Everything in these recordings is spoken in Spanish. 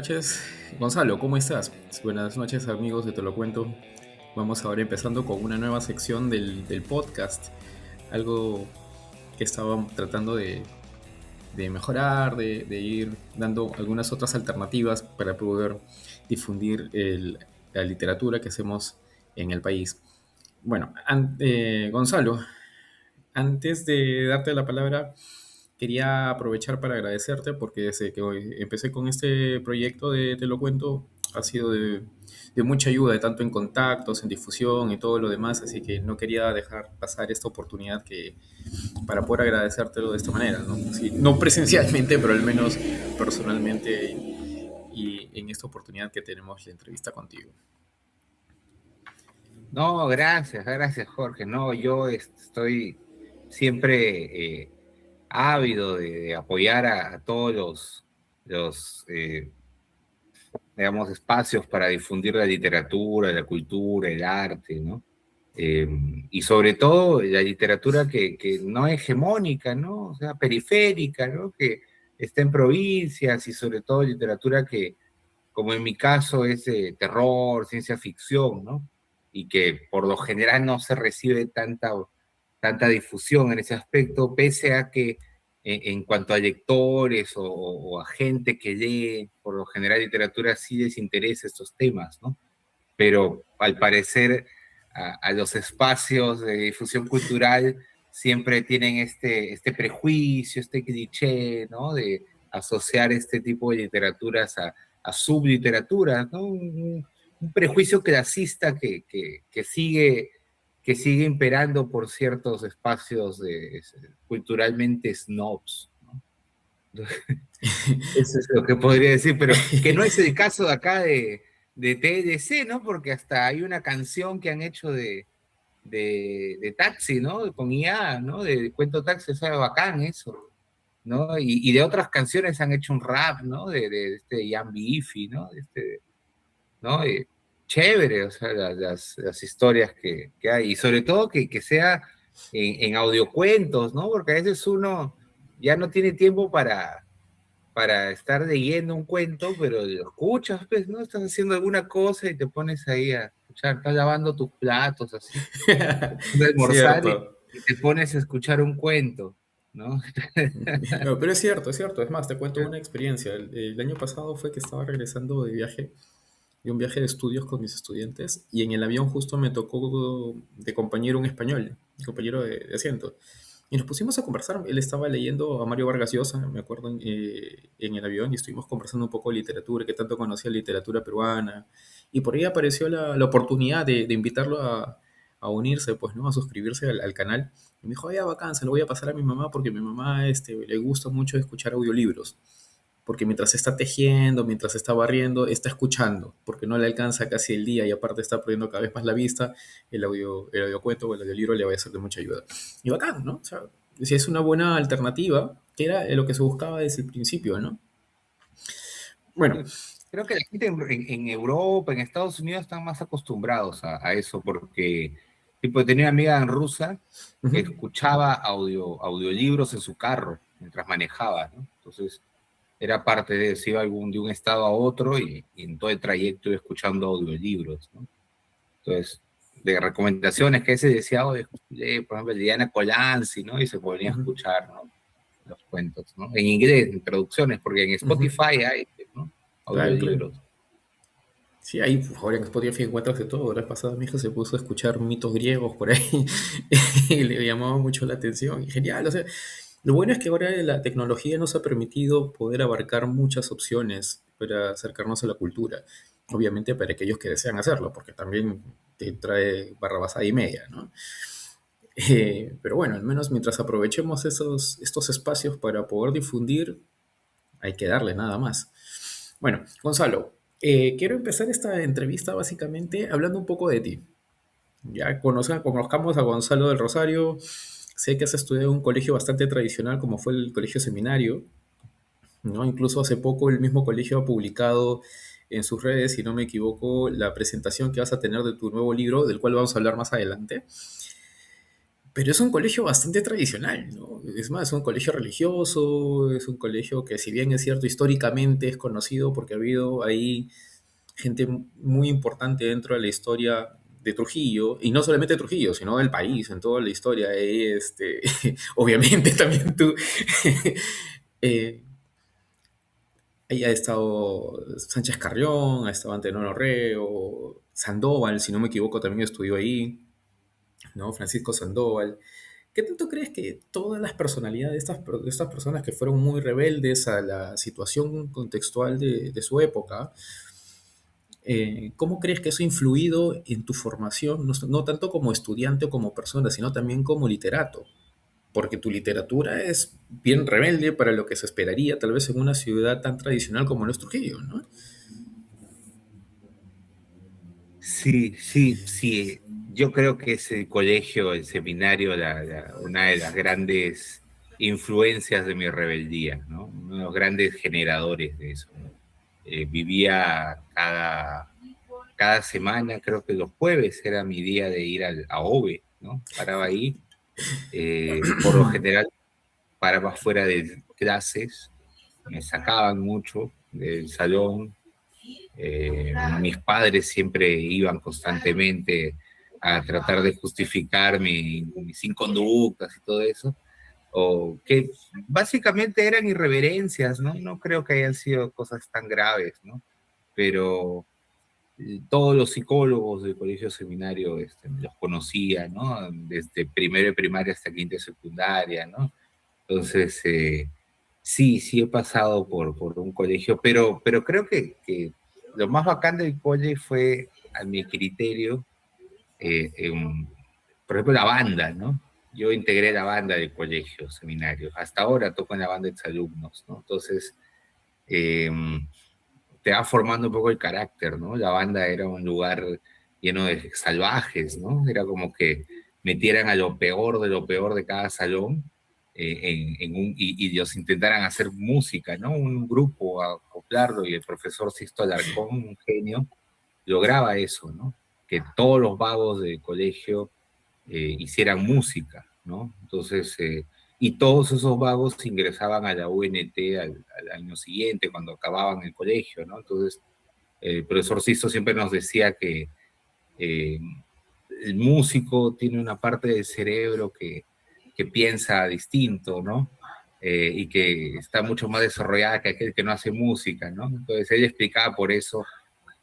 noches, Gonzalo, ¿cómo estás? Buenas noches, amigos de Te lo cuento. Vamos ahora empezando con una nueva sección del podcast, algo que estaba tratando de mejorar, de ir dando algunas otras alternativas para poder difundir la literatura que hacemos en el país. Bueno, Gonzalo, antes de darte la palabra, quería aprovechar para agradecerte porque desde que hoy empecé con este proyecto de Te lo cuento ha sido de mucha ayuda, tanto en contactos, en difusión y todo lo demás, así que no quería dejar pasar esta oportunidad para poder agradecértelo de esta manera, ¿no? Sí, no presencialmente, pero al menos personalmente y en esta oportunidad que tenemos la entrevista contigo. No, gracias Jorge. No, yo estoy siempre ávido de apoyar a todos los digamos, espacios para difundir la literatura, la cultura, el arte, ¿no? Eh, y sobre todo la literatura que no es hegemónica, ¿no? O sea, periférica, ¿no? Que está en provincias y sobre todo literatura que, como en mi caso, es de terror, ciencia ficción, ¿no? Y que por lo general no se recibe tanta difusión en ese aspecto, pese a que en cuanto a lectores o a gente que lee, por lo general literatura sí les interesa estos temas, ¿no? Pero al parecer a los espacios de difusión cultural siempre tienen este prejuicio, este cliché, ¿no? De asociar este tipo de literaturas a subliteraturas, ¿no? Un prejuicio clasista que sigue imperando por ciertos espacios culturalmente snobs, ¿no? Eso es lo que podría decir, pero que no es el caso de acá de TLC, ¿no? Porque hasta hay una canción que han hecho de Taxi, ¿no? Con IA, ¿no? De Cuento Taxi, sabe bacán eso, ¿no? Y de otras canciones han hecho un rap, ¿no? De este Jan Bifi, ¿no? ¿No? Chévere, o sea, las historias que hay, y sobre todo que sea en audiocuentos, ¿no? Porque a veces uno ya no tiene tiempo para estar leyendo un cuento, pero lo escuchas, pues, ¿no? Estás haciendo alguna cosa y te pones ahí a escuchar, estás lavando tus platos, así, de almorzar Cierto. y te pones a escuchar un cuento, ¿no? No, pero es cierto, es cierto. Es más, te cuento una experiencia. El año pasado fue que estaba regresando de un viaje de estudios con mis estudiantes, y en el avión justo me tocó de compañero un español, un compañero de asiento. Y nos pusimos a conversar. Él estaba leyendo a Mario Vargas Llosa, me acuerdo, en el avión, y estuvimos conversando un poco de literatura, que tanto conocía literatura peruana. Y por ahí apareció la oportunidad de invitarlo a unirse, pues, ¿no? A suscribirse al canal. Y me dijo, ya, bacán, se lo voy a pasar a mi mamá porque a mi mamá le gusta mucho escuchar audiolibros, porque mientras está tejiendo, mientras está barriendo, está escuchando, porque no le alcanza casi el día y aparte está perdiendo cada vez más la vista, el audiocuento o el audiolibro le va a ser de mucha ayuda. Y bacán, ¿no? O sea, si es una buena alternativa, que era lo que se buscaba desde el principio, ¿no? Bueno, Creo que la gente en Europa, en Estados Unidos están más acostumbrados a eso, porque tipo, tenía una amiga en rusa que ujú. escuchaba audiolibros en su carro mientras manejaba, ¿no? Entonces, era parte de, se iba de un estado a otro y en todo el trayecto iba escuchando audiolibros, ¿no? Entonces, de recomendaciones que ese decía, oh, por ejemplo, Diana Colanzi, ¿no? Y se ponía a Ujú, escuchar, ¿no? Los cuentos, ¿no? En inglés, en traducciones, porque en ujú. Spotify hay, ¿no? Claro, claro. Audiolibros. Sí, ahí ahora en Spotify encuentras de todo. La vez pasada mi hija se puso a escuchar mitos griegos por ahí y le llamaba mucho la atención. Y genial, o sea, lo bueno es que ahora la tecnología nos ha permitido poder abarcar muchas opciones para acercarnos a la cultura. Obviamente para aquellos que desean hacerlo, porque también te trae barrabasada y media, ¿no? Pero bueno, al menos mientras aprovechemos estos espacios para poder difundir, hay que darle nada más. Bueno, Gonzalo, quiero empezar esta entrevista básicamente hablando un poco de ti. Ya conozcamos a Gonzalo del Rosario. Sé que has estudiado en un colegio bastante tradicional como fue el Colegio Seminario, ¿no? Incluso hace poco el mismo colegio ha publicado en sus redes, si no me equivoco, la presentación que vas a tener de tu nuevo libro, del cual vamos a hablar más adelante. Pero es un colegio bastante tradicional, ¿no? Es más, es un colegio religioso, es un colegio que si bien es cierto, históricamente es conocido porque ha habido ahí gente muy importante dentro de la historia de Trujillo, y no solamente de Trujillo, sino del país, en toda la historia. Obviamente también tú, eh, ahí ha estado Sánchez Carrión, ha estado Antenor Orrego, Sandoval, si no me equivoco, también estudió ahí, ¿no? Francisco Sandoval. ¿Qué tanto crees que todas las personalidades de estas personas que fueron muy rebeldes a la situación contextual de su época, cómo crees que eso ha influido en tu formación, no tanto como estudiante o como persona, sino también como literato? Porque tu literatura es bien rebelde para lo que se esperaría tal vez en una ciudad tan tradicional como lo es Trujillo, ¿no? Sí, sí, sí. Yo creo que es el colegio, el seminario, una de las grandes influencias de mi rebeldía, ¿no? Uno de los grandes generadores de eso, ¿no? Vivía cada semana, creo que los jueves era mi día de ir a OVE, ¿no? Paraba ahí, por lo general paraba fuera de clases, me sacaban mucho del salón. Mis padres siempre iban constantemente a tratar de justificar mis inconductas y todo eso, o que básicamente eran irreverencias, ¿no? No creo que hayan sido cosas tan graves, ¿no? Pero todos los psicólogos del colegio seminario los conocía, ¿no? Desde primero de primaria hasta quinto de secundaria, ¿no? Entonces, sí, sí he pasado por un colegio, pero creo que lo más bacán del cole fue, a mi criterio, por ejemplo, la banda, ¿no? Yo integré la banda del colegio seminario. Hasta ahora toco en la banda de exalumnos, ¿no? Entonces, eh, te va formando un poco el carácter, ¿no? La banda era un lugar lleno de salvajes, ¿no? Era como que metieran a lo peor de cada salón y ellos intentaran hacer música, ¿no? Un grupo, a acoplarlo, y el profesor Sisto Alarcón, un genio, lograba eso, ¿no? Que todos los vagos del colegio hicieran música, ¿no? Entonces, y todos esos vagos ingresaban a la UNT al año siguiente, cuando acababan el colegio, ¿no? Entonces, el profesor Sisto siempre nos decía que eh, el músico tiene una parte del cerebro que piensa distinto, ¿no? Y que está mucho más desarrollada que aquel que no hace música, ¿no? Entonces, él explicaba por eso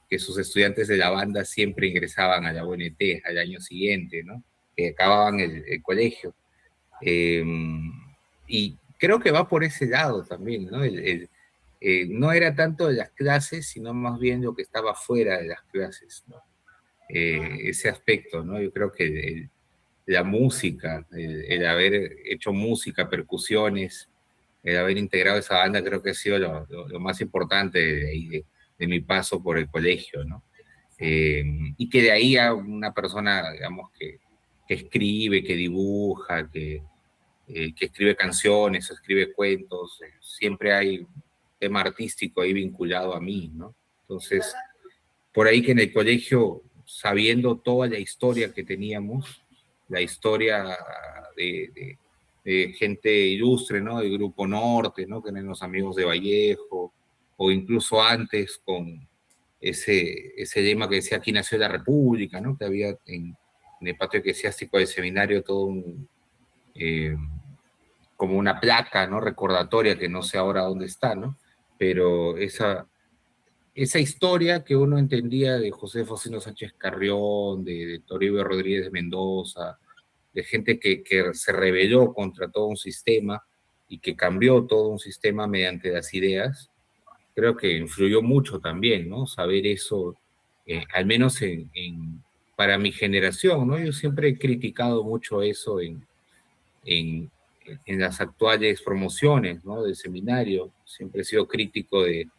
que sus estudiantes de la banda siempre ingresaban a la UNT al año siguiente, ¿no? Que acababan el colegio. Eh, y creo que va por ese lado también, ¿no? No era tanto de las clases, sino más bien lo que estaba fuera de las clases, ¿no? Ese aspecto, ¿no? Yo creo que la música, el haber hecho música, percusiones, el haber integrado esa banda, creo que ha sido lo más importante de mi paso por el colegio, ¿no? Y que de ahí a una persona, digamos, que escribe, que dibuja, que escribe canciones, escribe cuentos, siempre hay un tema artístico ahí vinculado a mí, ¿no? Entonces, por ahí que en el colegio, sabiendo toda la historia que teníamos, la historia de gente ilustre, ¿no? Del Grupo Norte, ¿no? Que eran los amigos de Vallejo, o incluso antes con ese lema que decía: aquí nació la República, ¿no? Que había en el patio eclesiástico del seminario todo eh, como una placa, ¿no? Recordatoria, que no sé ahora dónde está, ¿no? Pero esa historia que uno entendía de José Faustino Sánchez Carrión, de Toribio Rodríguez de Mendoza, de gente que se rebeló contra todo un sistema y que cambió todo un sistema mediante las ideas, creo que influyó mucho también, ¿no? Saber eso, al menos para mi generación, ¿no? Yo siempre he criticado mucho eso en, en las actuales promociones, ¿no? Del seminario. Siempre he sido crítico que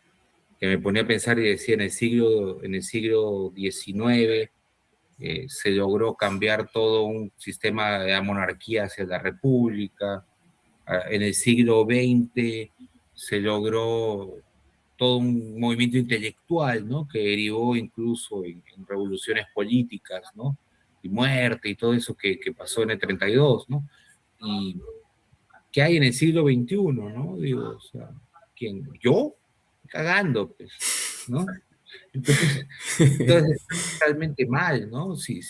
me ponía a pensar y decía: en el siglo XIX se logró cambiar todo un sistema de la monarquía hacia la república. En el siglo XX se logró todo un movimiento intelectual, ¿no? Que derivó incluso en revoluciones políticas, ¿no? Y muerte y todo eso que pasó en el 32, ¿no? Y ¿qué hay en el siglo XXI, no? Digo, o sea, ¿quién? ¿Yo? Cagando, pues, ¿no? Entonces, entonces está totalmente mal, ¿no? Si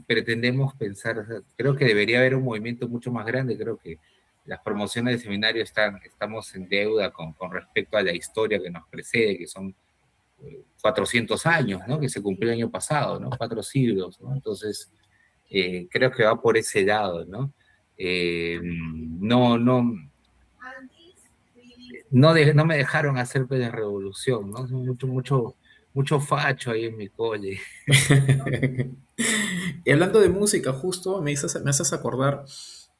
pretendemos pensar, o sea, creo que debería haber un movimiento mucho más grande, creo que las promociones del seminario estamos en deuda con respecto a la historia que nos precede, que son 400 años, ¿no? Que se cumplió el año pasado, ¿no? 4 siglos, ¿no? Entonces, creo que va por ese lado, ¿no? No, no, no me dejaron hacer pues, la revolución, ¿no? Mucho facho ahí en mi cole. Y hablando de música, justo me haces acordar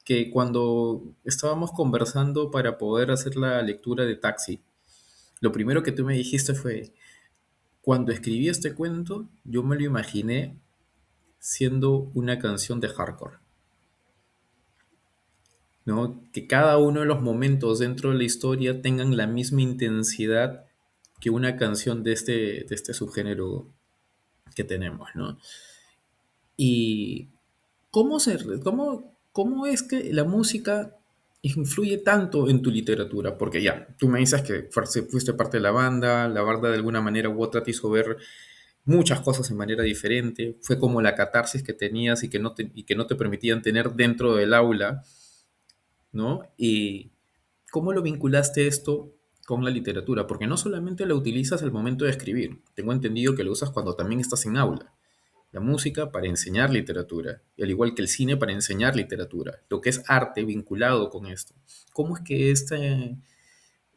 que cuando estábamos conversando para poder hacer la lectura de Taxi, lo primero que tú me dijiste fue, cuando escribí este cuento, yo me lo imaginé siendo una canción de hardcore, ¿no? Que cada uno de los momentos dentro de la historia tengan la misma intensidad que una canción de este subgénero que tenemos, ¿no? Y cómo es que la música influye tanto en tu literatura? Porque ya, tú me dices que fuiste parte de la banda de alguna manera u otra te hizo ver muchas cosas de manera diferente, fue como la catarsis que tenías y que no te permitían tener dentro del aula, ¿no? Y cómo lo vinculaste esto con la literatura, porque no solamente la utilizas al momento de escribir, tengo entendido que lo usas cuando también estás en aula. La música para enseñar literatura, y al igual que el cine para enseñar literatura, lo que es arte vinculado con esto. ¿Cómo es que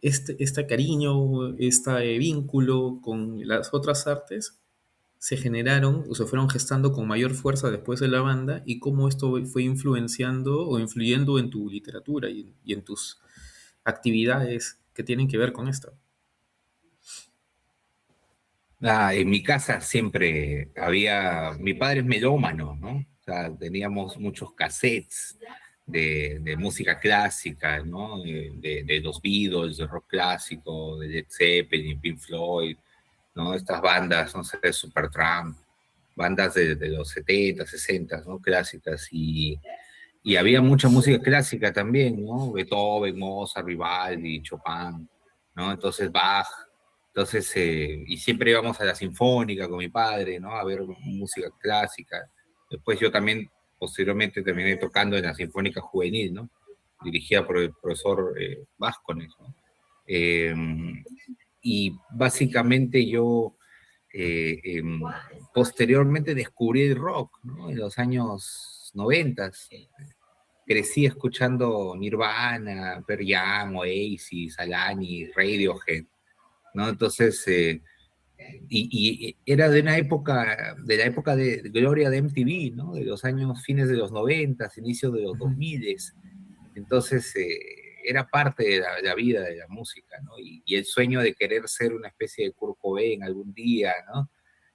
este cariño, este vínculo con las otras artes se generaron o se fueron gestando con mayor fuerza después de la banda y cómo esto fue influenciando o influyendo en tu literatura y en tus actividades que tienen que ver con esto? En mi casa siempre mi padre es melómano, ¿no? O sea, teníamos muchos cassettes de música clásica, ¿no? De los Beatles, de rock clásico, de Led Zeppelin, Pink Floyd, ¿no? Estas bandas, no sé, Supertramp, bandas de los 70, 60, ¿no? Clásicas. Y había mucha música clásica también, ¿no? Beethoven, Mozart, Vivaldi, Chopin, ¿no? Entonces Bach. Entonces, y siempre íbamos a la Sinfónica con mi padre, ¿no? A ver música clásica. Después yo también, posteriormente, terminé tocando en la Sinfónica Juvenil, ¿no? Dirigida por el profesor Vázquez, ¿no? Eh, y básicamente yo posteriormente descubrí el rock, ¿no? En los años 90. Crecí escuchando Nirvana, Pearl Jam, Oasis, Alanis, Radiohead, ¿no? Entonces, y era de la época de gloria de MTV, ¿no? De los años fines de los 90, inicios de los 2000. Entonces, era parte de la vida de la música, ¿no? Y el sueño de querer ser una especie de Kurt Cobain algún día, ¿no?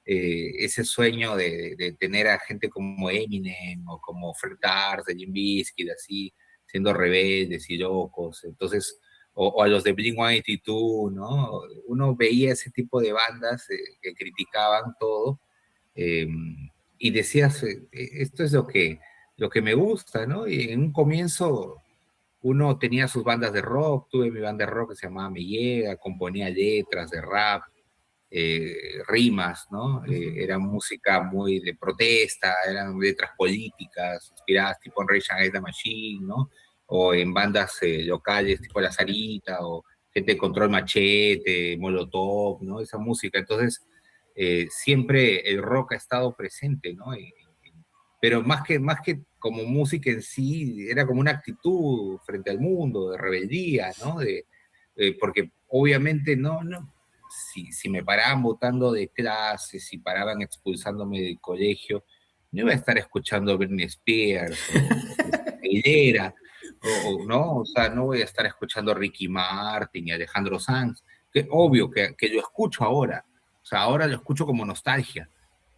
Ese sueño de tener a gente como Eminem o como Fred Durst, de Limp Bizkit, así, siendo rebeldes y locos. Entonces, o a los de Blink-182, ¿no? Uno veía ese tipo de bandas que criticaban todo eh, y decías, esto es lo que me gusta, ¿no? Y en un comienzo uno tenía sus bandas de rock, tuve mi banda de rock que se llamaba Me Llega, componía letras de rap, rimas, ¿no? Era música muy de protesta, eran letras políticas, inspiradas tipo en Rage Against the Machine, ¿no? O en bandas locales tipo La Sarita, o gente de Control Machete, Molotov, ¿no? Esa música. Entonces, siempre el rock ha estado presente, ¿no? Pero más que como música en sí, era como una actitud frente al mundo, de rebeldía, ¿no? Porque obviamente si me paraban botando de clases, si paraban expulsándome del colegio, no iba a estar escuchando Britney Spears o Aguilera, no, o sea, no voy a estar escuchando Ricky Martin y Alejandro Sanz, que obvio que lo escucho ahora, o sea, ahora lo escucho como nostalgia,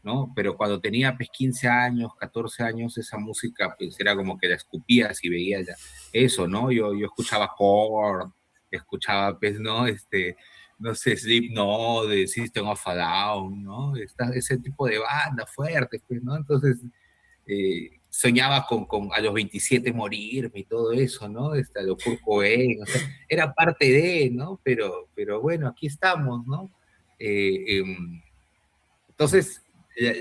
¿no? Pero cuando tenía pues 15 años, 14 años, esa música pues era como que la escupía si veía ya eso, ¿no? Yo escuchaba Korn, escuchaba pues, ¿no? No sé, Slipknot, de System of a Down, ¿no? Ese tipo de bandas fuertes, pues, ¿no? Entonces, soñaba con a los 27 morirme y todo eso, ¿no? A lo Kurt Cobain, o sea, era parte de, ¿no? Pero bueno, aquí estamos, ¿no? Entonces, la,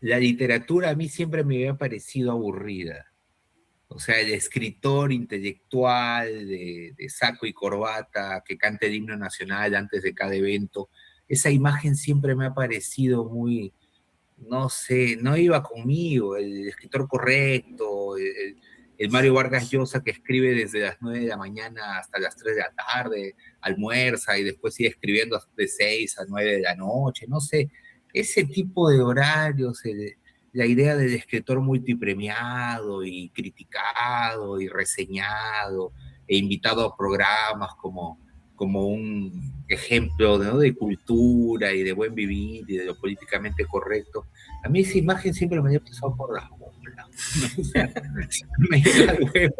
la literatura a mí siempre me había parecido aburrida. O sea, el escritor intelectual de saco y corbata que canta el himno nacional antes de cada evento, esa imagen siempre me ha parecido muy, no sé, no iba conmigo, el escritor correcto, el Mario Vargas Llosa que escribe desde las 9 de la mañana hasta las 3 de la tarde, almuerza y después sigue escribiendo de 6 a 9 de la noche, no sé, ese tipo de horarios, la idea del escritor multipremiado y criticado y reseñado e invitado a programas como un ejemplo, ¿no?, de cultura y de buen vivir y de lo políticamente correcto. A mí esa imagen siempre me había pasado por las bolas, ¿no? O sea, me llega al huevo.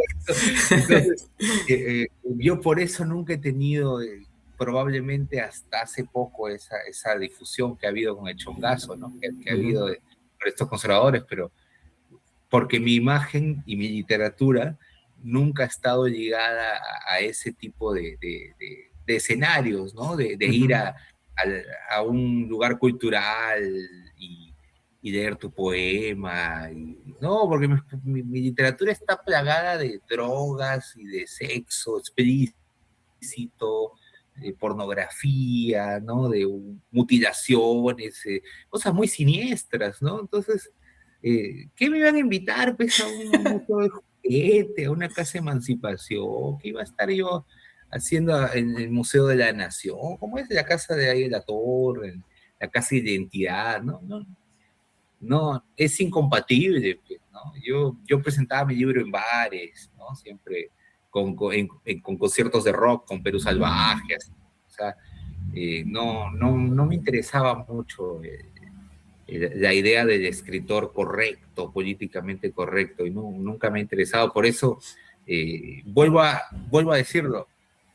Entonces, yo por eso nunca he tenido, probablemente hasta hace poco, esa difusión que ha habido con el chongazo, ¿no? Que ha habido por estos conservadores, pero porque mi imagen y mi literatura nunca ha estado ligada a ese tipo de escenarios, ¿no? De ir a un lugar cultural y leer tu poema. No, porque mi literatura está plagada de drogas y de sexo explícito, de pornografía, ¿no? De mutilaciones, cosas muy siniestras, ¿no? Entonces, ¿qué me iban a invitar, pues, a un museo de juguete, a una casa de emancipación? ¿Qué iba a estar yo haciendo en el Museo de la Nación? ¿Cómo es la casa de ahí de la Torre, la casa de Identidad? No, no, no, es incompatible, pues, ¿no? Yo presentaba mi libro en bares, ¿no? Siempre con conciertos de rock, con Perú Salvaje, así. O sea, no me interesaba mucho la idea del escritor correcto, políticamente correcto, y nunca me ha interesado. Por eso, vuelvo a decirlo,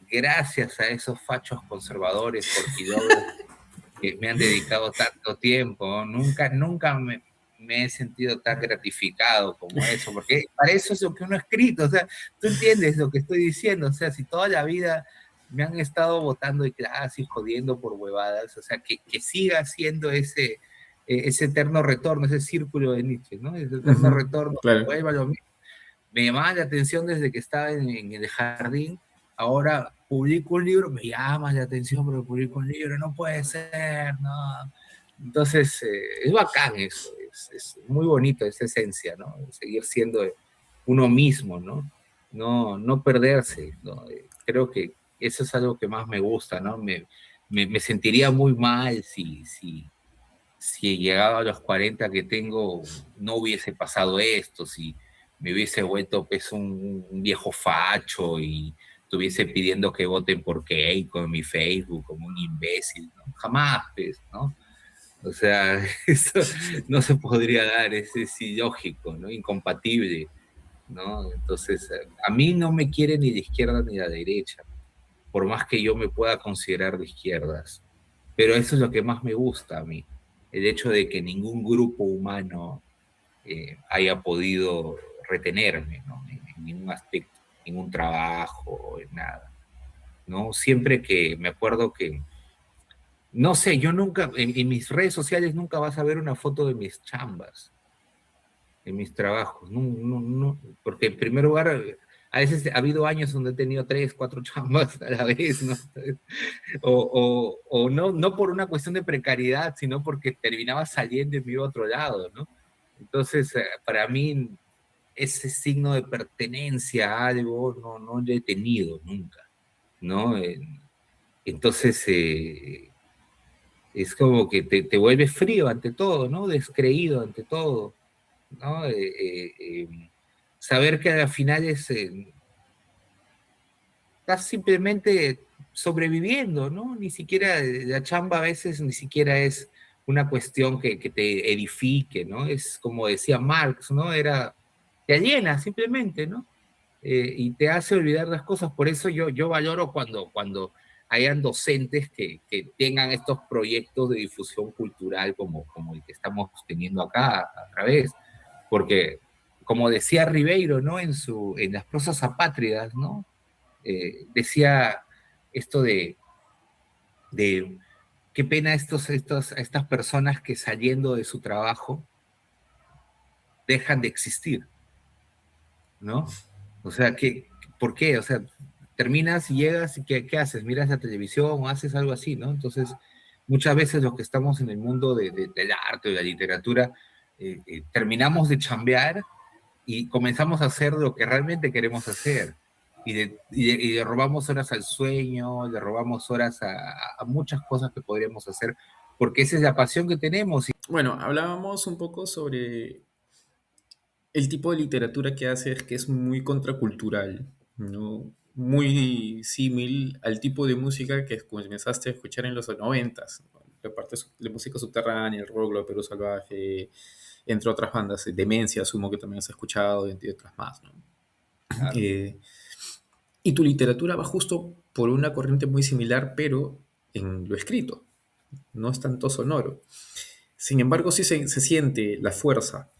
gracias a esos fachos conservadores, orquidólogos, que me han dedicado tanto tiempo, ¿no? Nunca me he sentido tan gratificado como eso, porque para eso es lo que uno ha escrito, o sea, tú entiendes lo que estoy diciendo, o sea, si toda la vida me han estado botando de clase y jodiendo por huevadas, o sea, que siga siendo ese eterno retorno, ese círculo de Nietzsche, ¿no? Ese eterno retorno, Claro. vuelva lo mismo. Me llamaba la atención desde que estaba en el jardín. Ahora publico un libro, me llama la atención porque publico un libro, no puede ser, no. Entonces, es bacán eso, es muy bonito esa esencia, ¿no? Seguir siendo uno mismo, ¿no? No perderse, ¿no? Creo que eso es algo que más me gusta, ¿no? Me sentiría muy mal si llegado a los 40 que tengo no hubiese pasado esto, si me hubiese vuelto pues un viejo facho y estuviese pidiendo que voten por Keiko en mi Facebook como un imbécil, ¿no? Jamás, pues, ¿no? O sea, eso no se podría dar, es ilógico, ¿no? Incompatible, ¿no? Entonces, a mí no me quiere ni la izquierda ni la derecha, por más que yo me pueda considerar de izquierdas. Pero eso es lo que más me gusta a mí, el hecho de que ningún grupo humano haya podido retenerme, ¿no? En ningún aspecto, en ningún trabajo, en nada, ¿no? Siempre que me acuerdo que, no sé, yo nunca, en mis redes sociales nunca vas a ver una foto de mis chambas, en mis trabajos, porque en primer lugar, a veces ha habido años donde he tenido 3, 4 chambas a la vez, ¿no? O no por una cuestión de precariedad, sino porque terminaba saliendo y me iba a otro lado, ¿no? Entonces, para mí, ese signo de pertenencia a algo no lo he tenido nunca, ¿no? Entonces, es como que te vuelves frío ante todo, ¿no? Descreído ante todo, ¿no? Saber que al final estás simplemente sobreviviendo, ¿no? Ni siquiera la chamba a veces ni siquiera es una cuestión que te edifique, ¿no? Es como decía Marx, ¿no? Te aliena simplemente, ¿no? Y te hace olvidar las cosas. Por eso yo valoro cuando hayan docentes que tengan estos proyectos de difusión cultural como el que estamos teniendo acá a través, porque como decía Ribeiro, ¿no? En las prosas apátridas, ¿no? Decía esto de qué pena estas personas que saliendo de su trabajo dejan de existir, ¿no? O sea, ¿por qué? O sea, terminas y llegas y ¿qué haces? ¿Miras la televisión o haces algo así, ¿no? Entonces, muchas veces los que estamos en el mundo del arte o de la literatura, terminamos de chambear y comenzamos a hacer lo que realmente queremos hacer. Y le robamos horas al sueño, le robamos horas a muchas cosas que podríamos hacer, porque esa es la pasión que tenemos. Bueno, hablábamos un poco sobre el tipo de literatura que haces, que es muy contracultural, ¿no? Muy símil al tipo de música que comenzaste a escuchar en los noventas, ¿no? La parte de música subterránea, el rock, lo de Perú Salvaje, entre otras bandas, Demencia, asumo que también has escuchado, y otras más, ¿no? Claro. Eh, y tu literatura va justo por una corriente muy similar, pero en lo escrito, no es tanto sonoro. Sin embargo, sí se siente la fuerza.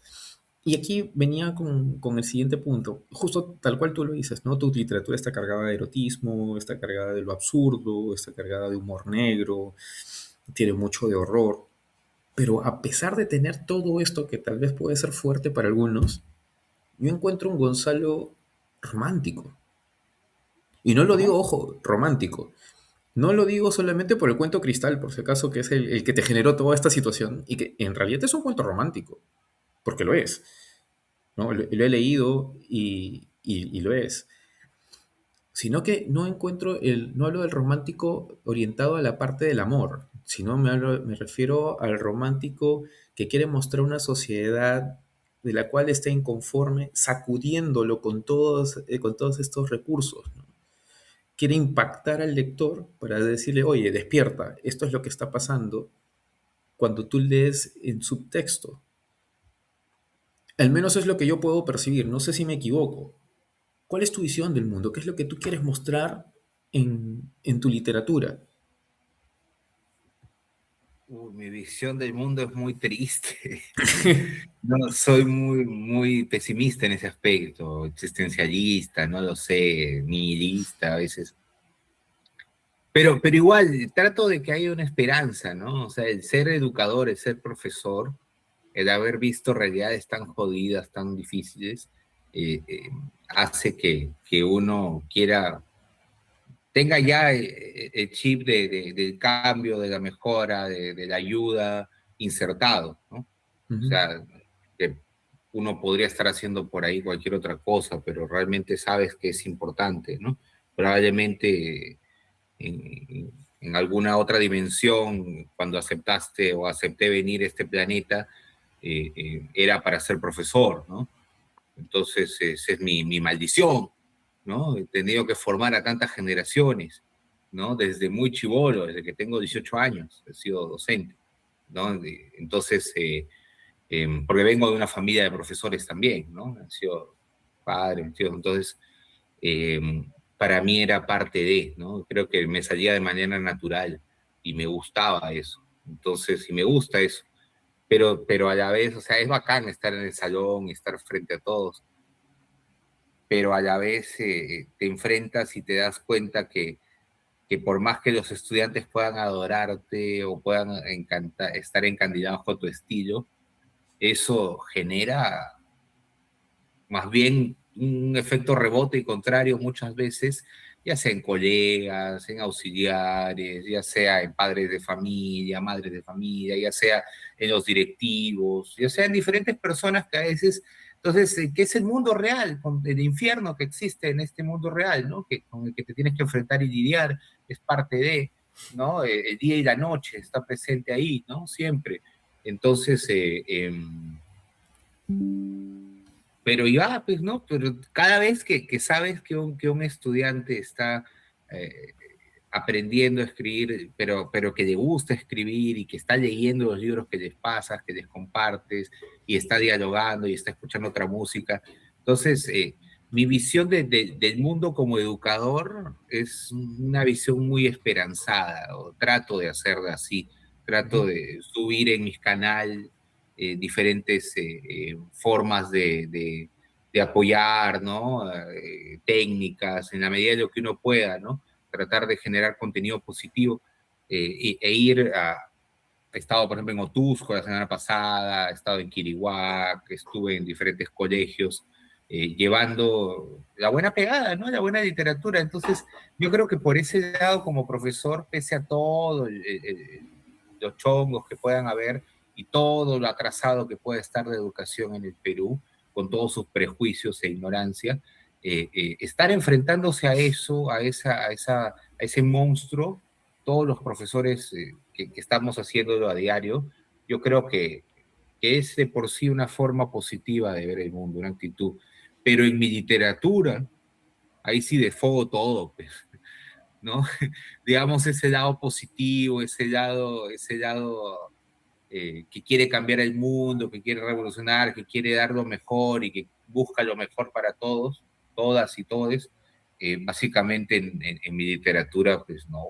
Y aquí venía con el siguiente punto, justo tal cual tú lo dices, ¿no? Tu literatura está cargada de erotismo, está cargada de lo absurdo, está cargada de humor negro, tiene mucho de horror, pero a pesar de tener todo esto que tal vez puede ser fuerte para algunos, yo encuentro un Gonzalo romántico. Y no lo digo, ¿Cómo? ojo, romántico. No lo digo solamente por el cuento Cristal, por si acaso, que es el que te generó toda esta situación, y que en realidad es un cuento romántico, porque lo es. ¿No? Lo he leído y lo es. Sino que no encuentro no hablo del romántico orientado a la parte del amor, sino me refiero al romántico que quiere mostrar una sociedad de la cual está inconforme, sacudiéndolo con todos estos recursos, ¿no? Quiere impactar al lector para decirle, oye, despierta, esto es lo que está pasando cuando tú lees en subtexto. Al menos es lo que yo puedo percibir, no sé si me equivoco. ¿Cuál es tu visión del mundo? ¿Qué es lo que tú quieres mostrar en tu literatura? Mi visión del mundo es muy triste. No, soy muy pesimista en ese aspecto, existencialista, no lo sé, nihilista a veces. Pero igual, trato de que haya una esperanza, ¿no? O sea, el ser educador, el ser profesor, el haber visto realidades tan jodidas, tan difíciles, hace que uno quiera, tenga ya el chip del cambio, de la mejora, de la ayuda insertado, ¿no? O Ujú. sea, que uno podría estar haciendo por ahí cualquier otra cosa, pero realmente sabes que es importante, ¿no? Probablemente en alguna otra dimensión, cuando aceptaste o acepté venir a este planeta, era para ser profesor, ¿no? Entonces, esa es mi maldición, ¿no? He tenido que formar a tantas generaciones, ¿no? Desde muy chibolo, desde que tengo 18 años, he sido docente, ¿no? Entonces, porque vengo de una familia de profesores también, ¿no? Han sido padres, tíos, entonces, eh, para mí era parte de, ¿no? Creo que me salía de manera natural y me gustaba eso. Entonces, y me gusta eso. Pero a la vez, o sea, es bacán estar en el salón, estar frente a todos, pero a la vez te enfrentas y te das cuenta que por más que los estudiantes puedan adorarte o puedan estar encandilados con tu estilo, eso genera más bien un efecto rebote y contrario muchas veces, ya sea en colegas, en auxiliares, ya sea en padres de familia, madres de familia, ya sea en los directivos, ya sea en diferentes personas que a veces, entonces, ¿qué es el mundo real? Con el infierno que existe en este mundo real, ¿no? Con el que te tienes que enfrentar y lidiar, es parte de, ¿no? El día y la noche está presente ahí, ¿no? Siempre. Entonces, pero ya, pues, ¿no? Pero cada vez que sabes que un estudiante está eh, aprendiendo a escribir, pero que le gusta escribir y que está leyendo los libros que les pasas, que les compartes, y está dialogando y está escuchando otra música. Entonces, mi visión del mundo como educador es una visión muy esperanzada, o trato de hacerla así, trato de subir en mis canales diferentes formas de apoyar, ¿no? Técnicas, en la medida de lo que uno pueda, ¿no? Tratar de generar contenido positivo e ir a... He estado, por ejemplo, en Otusco la semana pasada, he estado en Quirihuac, estuve en diferentes colegios llevando la buena pegada, ¿no? La buena literatura. Entonces, yo creo que por ese lado, como profesor, pese a todo, los chongos que puedan haber y todo lo atrasado que puede estar la educación en el Perú, con todos sus prejuicios e ignorancia, estar enfrentándose a eso, a ese monstruo, todos los profesores que estamos haciéndolo a diario, yo creo que es de por sí una forma positiva de ver el mundo, una actitud. Pero en mi literatura, ahí sí desfogo todo, pues, ¿no? Digamos, ese lado positivo, ese lado que quiere cambiar el mundo, que quiere revolucionar, que quiere dar lo mejor y que busca lo mejor para todos, todas y todes, básicamente en mi literatura, pues no,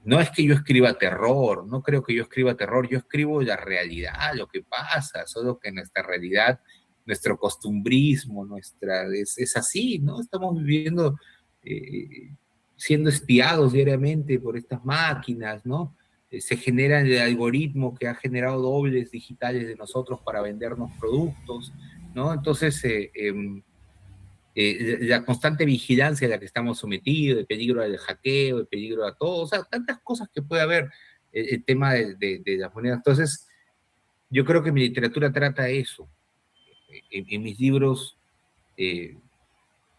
no es que yo escriba terror, no creo que yo escriba terror, yo escribo la realidad, lo que pasa, solo que nuestra realidad, nuestro costumbrismo, es así, ¿no? Estamos viviendo, eh, siendo espiados diariamente por estas máquinas, ¿no? Se genera el algoritmo que ha generado dobles digitales de nosotros para vendernos productos, ¿no? Entonces, la constante vigilancia a la que estamos sometidos, el peligro del hackeo, el peligro a todo, o sea, tantas cosas que puede haber el tema de las monedas. Entonces, yo creo que mi literatura trata eso. En mis libros eh,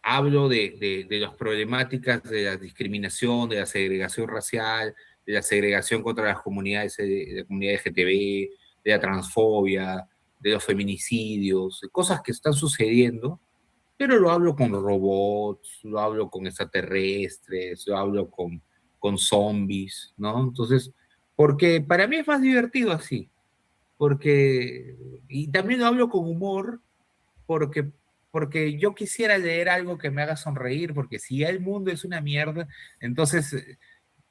hablo de las problemáticas de la discriminación, de la segregación racial, de la segregación contra las comunidades, de la comunidad LGTB, de la transfobia, de los feminicidios, de cosas que están sucediendo, pero lo hablo con robots, lo hablo con extraterrestres, lo hablo con zombies, ¿no? Entonces, porque para mí es más divertido así, porque, y también lo hablo con humor, porque, porque yo quisiera leer algo que me haga sonreír, porque si ya el mundo es una mierda, entonces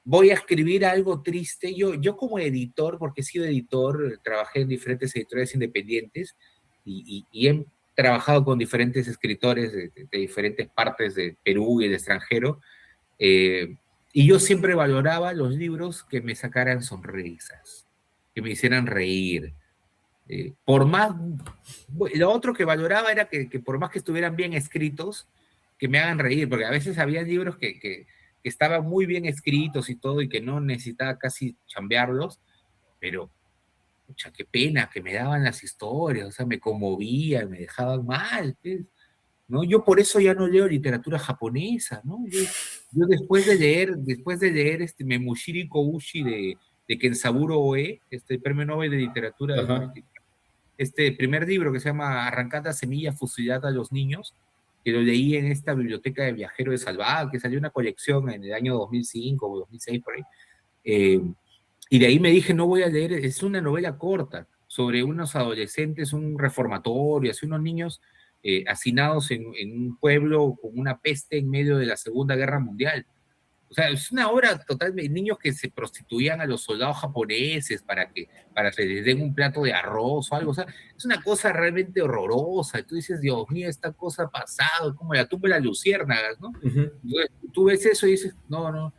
voy a escribir algo triste. Yo como editor, porque he sido editor, trabajé en diferentes editoriales independientes y he trabajado con diferentes escritores de diferentes partes de Perú y del extranjero, y yo siempre valoraba los libros que me sacaran sonrisas, que me hicieran reír. Por más, lo otro que valoraba era que por más que estuvieran bien escritos, que me hagan reír, porque a veces había libros que estaban muy bien escritos y todo, y que no necesitaba casi chambearlos, pero, pucha, qué pena que me daban las historias, o sea, me conmovían, me dejaban mal, pues, ¿no? Yo por eso ya no leo literatura japonesa, ¿no? Yo después de leer este Memushiri Koushi de Kensaburo Oe, este premio Nobel de Literatura del Ajá. 90, este primer libro que se llama Arrancada semilla fusilada a los niños, que lo leí en esta biblioteca de Viajero de Salvador, que salió una colección en el año 2005 o 2006 por ahí. Eh, y de ahí me dije, no voy a leer, es una novela corta sobre unos adolescentes, un reformatorio, así unos niños hacinados en un pueblo con una peste en medio de la Segunda Guerra Mundial. O sea, es una obra totalmente, niños que se prostituían a los soldados japoneses para que les den un plato de arroz o algo. O sea, es una cosa realmente horrorosa. Y tú dices, Dios mío, esta cosa ha pasado, como la tumba de las luciérnagas, ¿no? Ujú. Entonces, tú ves eso y dices, no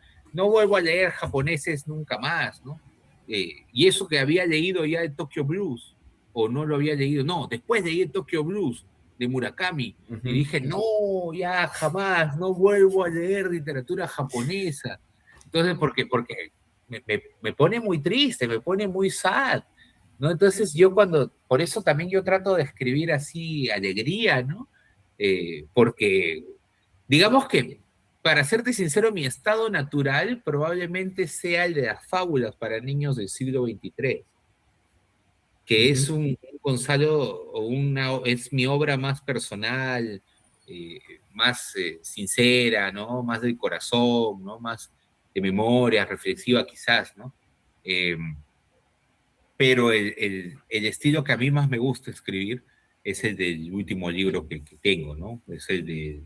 vuelvo a leer japoneses nunca más, ¿no? Y eso que había leído ya de Tokyo Blues, o no lo había leído, no, después leí el Tokyo Blues de Murakami, y Ujú. dije, no, ya jamás, no vuelvo a leer literatura japonesa. Entonces, porque me pone muy triste, me pone muy sad, ¿no? Entonces por eso también yo trato de escribir así alegría, ¿no? Porque, digamos que, para serte sincero, mi estado natural probablemente sea el de las fábulas para niños del siglo XXIII, que es Ujú. un Gonzalo, es mi obra más personal, eh, más sincera, ¿no? Más del corazón, ¿no? Más de memoria, reflexiva quizás, ¿no? Eh, pero el estilo que a mí más me gusta escribir es el del último libro que tengo, ¿no? Es el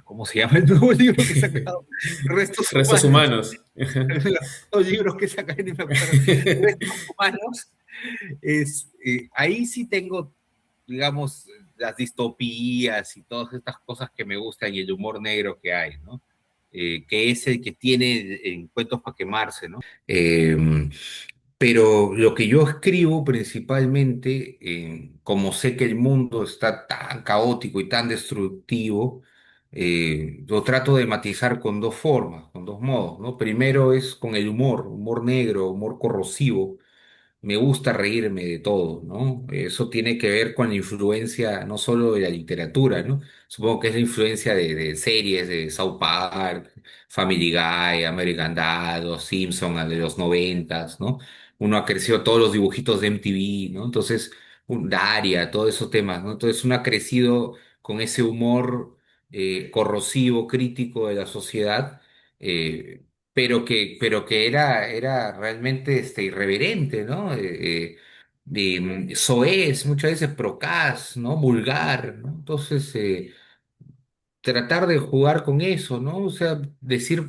¿cómo se llama el nuevo libro que he sacado? Restos Restos Humanos. humanos. Ajá. Los libros que sacan, ni me acuerdo. Restos Humanos, ahí sí tengo digamos, las distopías y todas estas cosas que me gustan y el humor negro que hay, ¿no? Que es el que tiene en Cuentos para quemarse, ¿no? Pero lo que yo escribo principalmente, como sé que el mundo está tan caótico y tan destructivo, lo trato de matizar con dos formas, con dos modos, ¿no? Primero es con el humor, humor negro, humor corrosivo. Me gusta reírme de todo, ¿no? Eso tiene que ver con la influencia no solo de la literatura, ¿no? Supongo que es la influencia de series de South Park, Family Guy, American Dad, Los Simpson de los noventas, ¿no? Uno ha crecido todos los dibujitos de MTV, ¿no? Entonces, Daria, todos esos temas, ¿no? Entonces uno ha crecido con ese humor corrosivo, crítico de la sociedad. eh, pero que era realmente irreverente, ¿no? Soez, muchas veces procaz, ¿no? Vulgar, ¿no? Entonces, tratar de jugar con eso, ¿no? O sea, decir,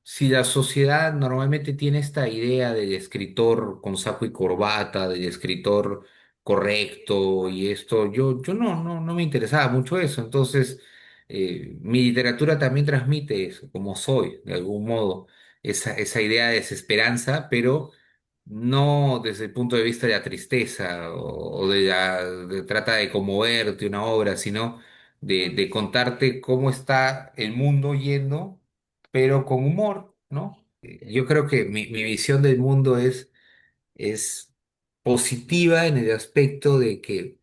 si la sociedad normalmente tiene esta idea del escritor con saco y corbata, del escritor correcto y esto, yo no me interesaba mucho eso. Entonces, mi literatura también transmite eso, como soy, de algún modo, esa idea de desesperanza, pero no desde el punto de vista de la tristeza o trata de conmoverte una obra, sino de contarte cómo está el mundo yendo, pero con humor, ¿no? Yo creo que mi visión del mundo es positiva en el aspecto de que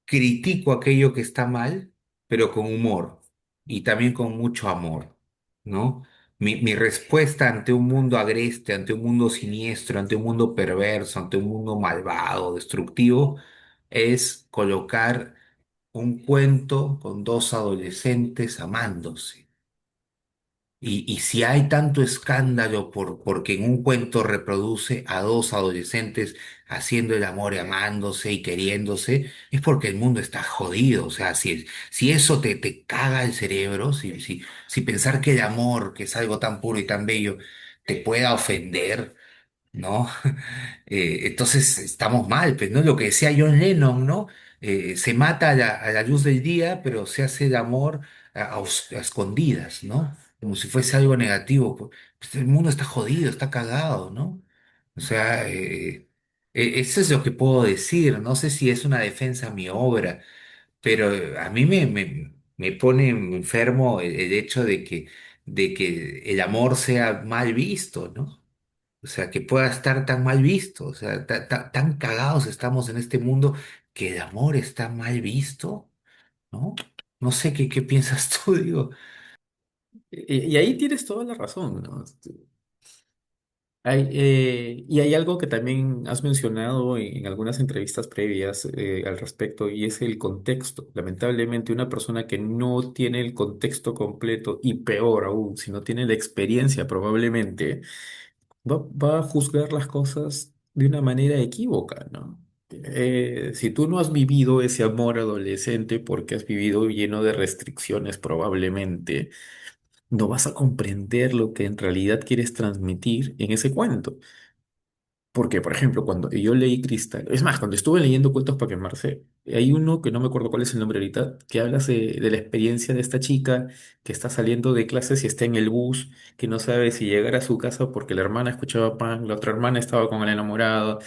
critico aquello que está mal, pero con humor y también con mucho amor, ¿no? Mi respuesta ante un mundo agreste, ante un mundo siniestro, ante un mundo perverso, ante un mundo malvado, destructivo, es colocar un cuento con dos adolescentes amándose. Y si hay tanto escándalo porque en un cuento reproduce a dos adolescentes haciendo el amor y amándose y queriéndose, es porque el mundo está jodido. O sea, si eso te caga el cerebro, si pensar que el amor, que es algo tan puro y tan bello, te pueda ofender, ¿no? Entonces estamos mal, pues, ¿no? Lo que decía John Lennon, ¿no? Se mata a la luz del día, pero se hace el amor a escondidas, ¿no? Como si fuese algo negativo. Pues el mundo está jodido, está cagado, ¿no? O sea, eso es lo que puedo decir. No sé si es una defensa a mi obra, pero a mí me pone enfermo el hecho de que el amor sea mal visto, ¿no? O sea, que pueda estar tan mal visto, o sea, tan cagados estamos en este mundo que el amor está mal visto, ¿no? No sé qué piensas tú, digo. Y ahí tienes toda la razón, ¿no? Y hay algo que también has mencionado en algunas entrevistas previas al respecto, y es el contexto. Lamentablemente, una persona que no tiene el contexto completo, y peor aún, si no tiene la experiencia probablemente, va a juzgar las cosas de una manera equívoca, ¿no? Si tú no has vivido ese amor adolescente porque has vivido lleno de restricciones probablemente, no vas a comprender lo que en realidad quieres transmitir en ese cuento. Porque, por ejemplo, cuando yo leí Cristal, es más, cuando estuve leyendo cuentos para quemarse, hay uno que no me acuerdo cuál es el nombre ahorita, que habla de la experiencia de esta chica que está saliendo de clases y está en el bus, que no sabe si llegar a su casa porque la hermana escuchaba pan, la otra hermana estaba con el enamorado,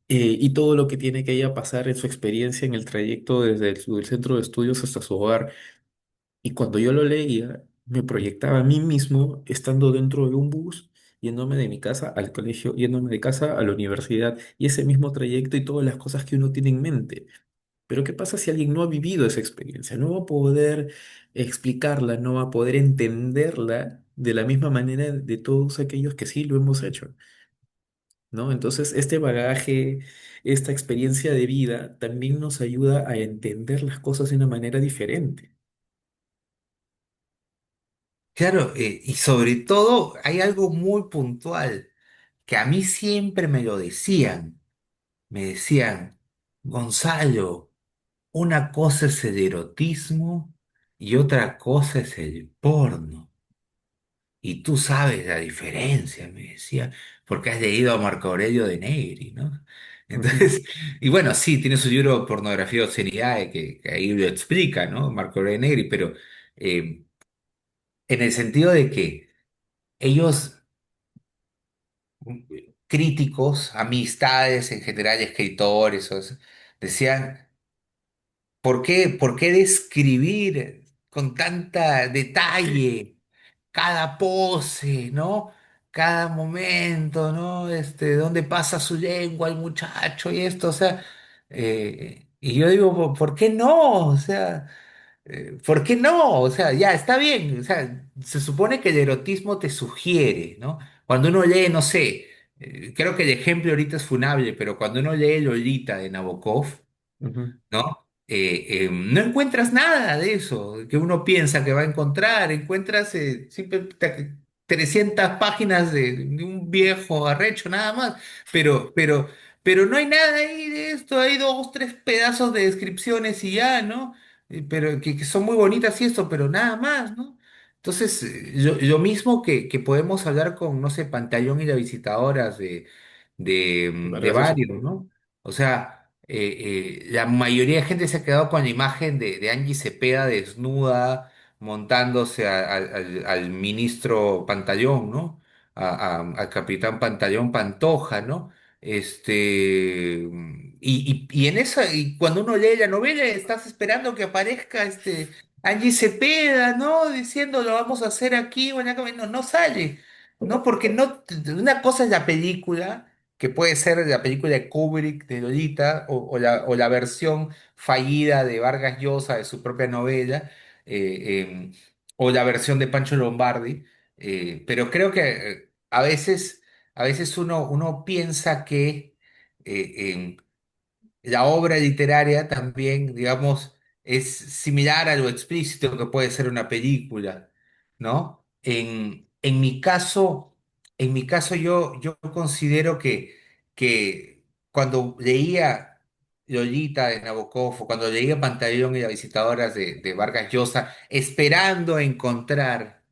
y todo lo que tiene que ella pasar en su experiencia en el trayecto desde el centro de estudios hasta su hogar. Y cuando yo lo leía, me proyectaba a mí mismo estando dentro de un bus, yéndome de mi casa al colegio, yéndome de casa a la universidad, y ese mismo trayecto y todas las cosas que uno tiene en mente. Pero ¿qué pasa si alguien no ha vivido esa experiencia? No va a poder explicarla, no va a poder entenderla de la misma manera de todos aquellos que sí lo hemos hecho, ¿no? Entonces, este bagaje, esta experiencia de vida también nos ayuda a entender las cosas de una manera diferente. Claro, y sobre todo hay algo muy puntual que a mí siempre me decían, Gonzalo, una cosa es el erotismo y otra cosa es el porno. Y tú sabes la diferencia, me decía, porque has leído a Marco Aurelio de Negri, ¿no? Ujú. Entonces, y bueno, sí, tiene su libro Pornografía y Obscenidad, que ahí lo explica, ¿no? Marco Aurelio Negri, pero en el sentido de que ellos, críticos, amistades en general, escritores, decían, por qué describir con tanta detalle cada pose, ¿no? Cada momento, ¿no? Dónde pasa su lengua el muchacho y esto, o sea, y yo digo, ¿por qué no? O sea, ¿por qué no? O sea, ya está bien, o sea, se supone que el erotismo te sugiere, ¿no? Cuando uno lee, no sé, creo que el ejemplo ahorita es funable, pero cuando uno lee Lolita de Nabokov, Ujú. ¿no? No encuentras nada de eso que uno piensa que va a encontrar. Encuentras 300 páginas de un viejo arrecho, nada más. Pero, pero, pero no hay nada ahí de esto. Hay dos, tres pedazos de descripciones y ya, ¿no? Pero que son muy bonitas y esto, pero nada más, ¿no? Entonces, lo mismo que podemos hablar con, no sé, Pantaleón y las visitadoras de Vargas Llosa. varios, ¿no? O sea, la mayoría de gente se ha quedado con la imagen de Angie Cepeda desnuda montándose al ministro Pantaleón, ¿no? Al capitán Pantaleón Pantoja, ¿no? Y en esa, y cuando uno lee la novela, estás esperando que aparezca Angie Cepeda, ¿no? Diciendo lo vamos a hacer aquí, bueno, acá", no, no sale, ¿no? Porque no, una cosa es la película que puede ser la película de Kubrick de Lolita o la versión fallida de Vargas Llosa de su propia novela, eh, o la versión de Pancho Lombardi, pero creo que a veces uno piensa que la obra literaria también, digamos, es similar a lo explícito que puede ser una película, ¿no? En mi caso yo considero que cuando leía Lolita de Nabokov o cuando leía Pantaleón y las visitadoras de Vargas Llosa, esperando encontrar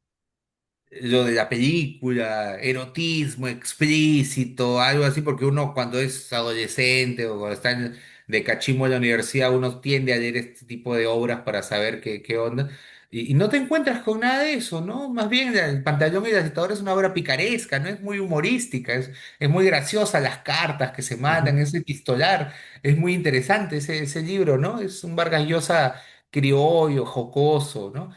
lo de la película, erotismo explícito, algo así, porque uno cuando es adolescente o cuando está de cachimbo en la universidad, uno tiende a leer este tipo de obras para saber qué onda. Y no te encuentras con nada de eso, ¿no? Más bien el Pantalón y la Dictadura es una obra picaresca, ¿no? Es muy humorística, es muy graciosa las cartas que se mandan, Ujú. es epistolar, es muy interesante ese libro, ¿no? Es un Vargas Llosa criollo, jocoso, ¿no?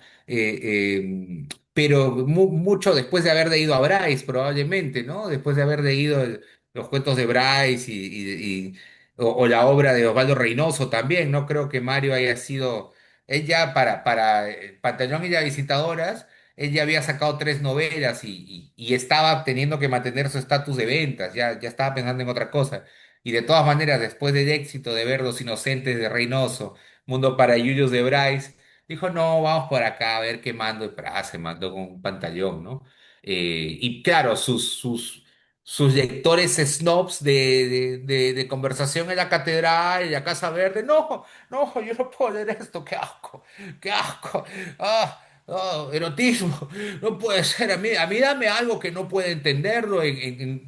Pero mucho después de haber leído a Bryce, probablemente, ¿no? Después de haber leído los cuentos de Bryce o la obra de Osvaldo Reynoso también, no creo que Mario haya sido, él ya para Pantaleón y las Visitadoras, él ya había sacado tres novelas y estaba teniendo que mantener su estatus de ventas, ya estaba pensando en otra cosa. Y de todas maneras, después del éxito de ver Los Inocentes de Reynoso, Mundo para Julius de Bryce, dijo, no, vamos por acá a ver qué mando. Y se mandó con un pantallón, ¿no? Y claro, sus lectores snobs de conversación en la catedral y la Casa Verde, no, no, yo no puedo leer esto, qué asco, erotismo, no puede ser, a mí dame algo que no pueda entenderlo,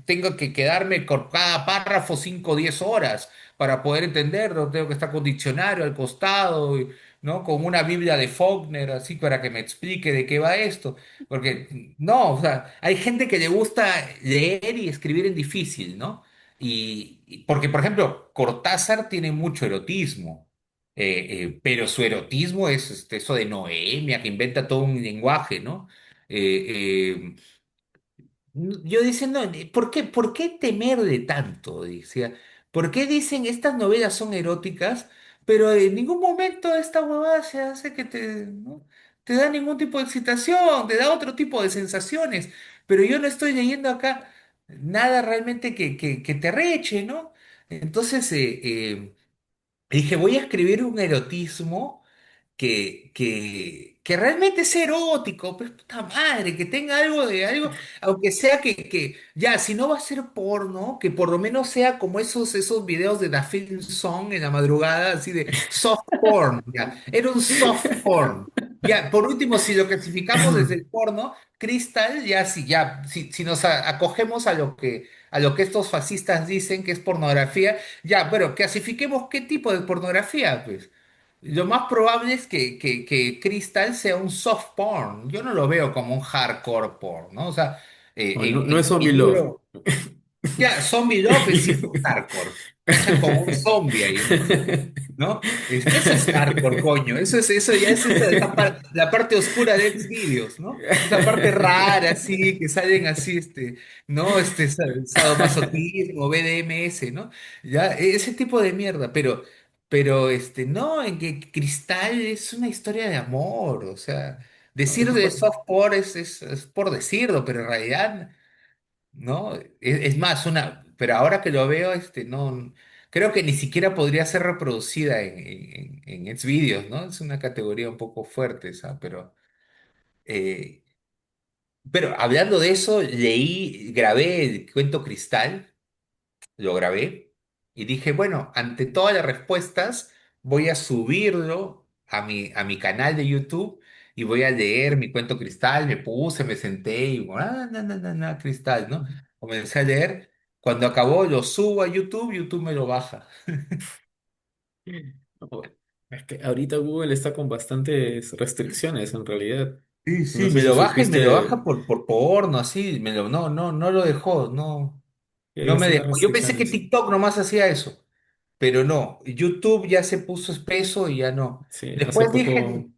tengo que quedarme con cada párrafo 5 o 10 horas para poder entenderlo, tengo que estar con diccionario al costado, ¿no? Con una Biblia de Faulkner, así para que me explique de qué va esto. Porque, no, o sea, hay gente que le gusta leer y escribir en difícil, ¿no? Porque, por ejemplo, Cortázar tiene mucho erotismo, pero su erotismo es eso de Noemia, que inventa todo un lenguaje, ¿no? Eh, yo diciendo, por qué temerle tanto? Decía, ¿por qué dicen estas novelas son eróticas, pero en ningún momento esta huevada se hace que ¿no? Te da ningún tipo de excitación, te da otro tipo de sensaciones, pero yo no estoy leyendo acá nada realmente que te reche, ¿no? Entonces dije, voy a escribir un erotismo que realmente es erótico, pues puta madre, que tenga algo de algo, aunque sea ya, si no va a ser porno, que por lo menos sea como esos videos de The Film Song en la madrugada, así de soft porn, ya, era un soft porn. Ya, por último, si lo clasificamos desde el porno, Cristal, ya sí, ya, si nos acogemos a lo que estos fascistas dicen que es pornografía, ya, bueno, clasifiquemos qué tipo de pornografía, pues. Lo más probable es que Crystal sea un soft porn. Yo no lo veo como un hardcore porn, ¿no? O sea, No, no es en mi Zombie Love. libro, ya, Zombie Love sí es hardcore. Cachan como un zombie ahí, ¿no? Eso es hardcore, coño. Eso ya es la parte oscura de Xvideos, ¿no? Esa parte rara, así, que salen así, ¿no? Sadomasoquismo, BDMS, ¿no? Ya, ese tipo de mierda, pero, no, en que Cristal es una historia de amor, o sea, No, es decir más, de soft porn es por decirlo, pero en realidad. ¿No? Es más, pero ahora que lo veo, no, creo que ni siquiera podría ser reproducida en Xvideos, ¿no? Es una categoría un poco fuerte esa, eh, pero hablando de eso, grabé el cuento Cristal, lo grabé y dije, bueno, ante todas las respuestas, voy a subirlo a mi canal de YouTube y voy a leer mi cuento Cristal. Me senté y, Cristal, ¿no? Comencé a leer. Cuando acabó, lo subo a YouTube, YouTube me lo baja. no, es que ahorita Google está con bastantes restricciones en realidad. Sí, No sí, sé me si lo baja y me lo supiste baja por porno, así, no lo dejó, no, que hay no me bastantes dejó. Yo pensé que restricciones. TikTok nomás hacía eso. Pero no, YouTube ya se puso espeso y ya no. Sí, hace Después poco.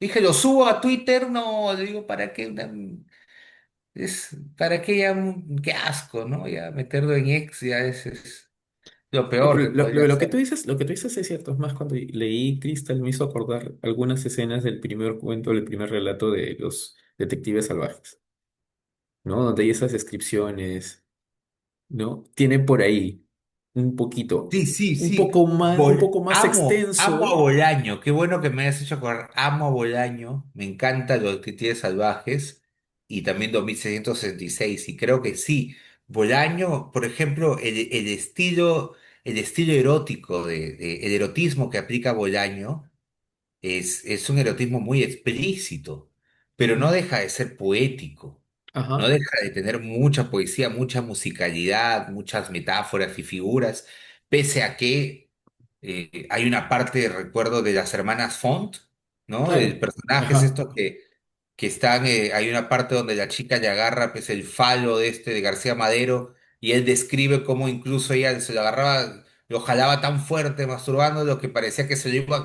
dije, lo subo a Twitter, no, le digo, ¿para qué? ¿Para qué ya? Qué asco, ¿no? Ya meterlo en X ya es lo No, peor pero que podría lo que tú hacer. dices, lo que tú dices es cierto. Es más, cuando leí Crystal me hizo acordar algunas escenas del primer cuento, del primer relato de los detectives salvajes, ¿no? Donde hay esas descripciones, ¿no? Tiene por ahí un poquito, Sí, sí, un sí. poco más, un poco más Amo a extenso. Bolaño. Qué bueno que me hayas hecho acordar. Amo a Bolaño. Me encanta los detectives salvajes y también 2666. Y creo que sí. Bolaño, por ejemplo, el estilo erótico, el erotismo que aplica Bolaño es un erotismo muy explícito, pero no Ujú. deja de ser poético. No Ajá. deja de tener mucha poesía, mucha musicalidad, muchas metáforas y figuras, pese a que hay una parte de recuerdo de las hermanas Font, ¿no? El Claro. personaje es Ajá. esto que están, hay una parte donde la chica le agarra pues, el falo de García Madero y él describe cómo incluso ella se lo agarraba, lo jalaba tan fuerte masturbándolo que parecía que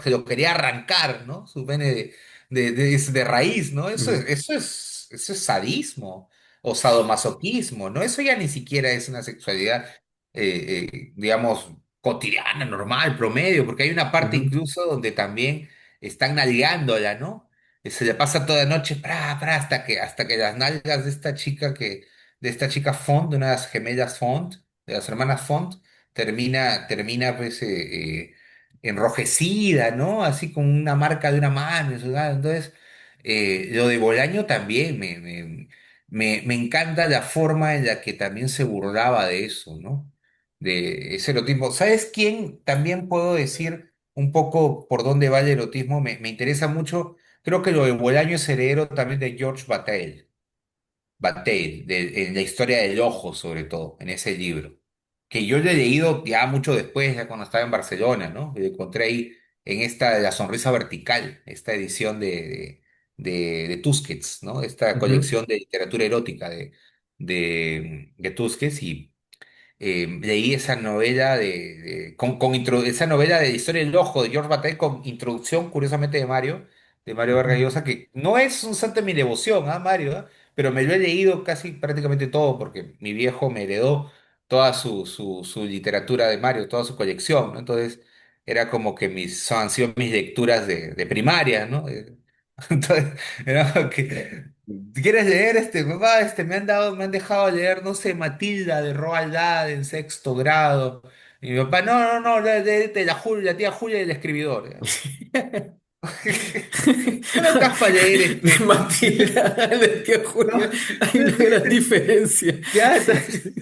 lo quería arrancar, ¿no? Su pene de raíz, ¿no? Ujú. Eso es sadismo o sadomasoquismo, ¿no? Eso ya ni siquiera es una sexualidad, digamos, cotidiana, normal, promedio, porque hay una parte Ujú. incluso donde también están nalgándola, ¿no? Se le pasa toda la noche, hasta que las nalgas de esta chica Font, de unas gemellas Font, de las hermanas Font, termina pues enrojecida, ¿no? Así con una marca de una mano. Entonces, lo de Bolaño también me encanta la forma en la que también se burlaba de eso, ¿no? De ese erotismo. ¿Sabes quién? También puedo decir un poco por dónde va el erotismo. Me interesa mucho. Creo que lo de Bolaño es heredero también de George Bataille, en la historia del ojo, sobre todo, en ese libro, que yo lo he leído ya mucho después, ya cuando estaba en Barcelona, ¿no? Lo encontré ahí en esta de La Sonrisa Vertical, esta edición de Tusquets, ¿no? Esta Ujú. colección de literatura erótica de Tusquets, y leí esa novela esa novela de Historia del Ojo de George Bataille con introducción, curiosamente, de Mario Vargas Ujú. Llosa, que no es un santo de mi devoción, Mario, ¿ah? Pero me lo he leído casi prácticamente todo, porque mi viejo me heredó toda su literatura de Mario, toda su colección, ¿no? Entonces, era como que han sido mis lecturas de primaria, ¿no? Entonces, era como que, ¿quieres leer papá? Me han dejado leer, no sé, Matilda de Roald Dahl en sexto grado. Y mi papá, no, no, no, léete la tía Julia y el escribidor. ¿Qué no estás para leer De Matilda, de tía ¿no? Julia, hay una gran diferencia. Ya, entonces,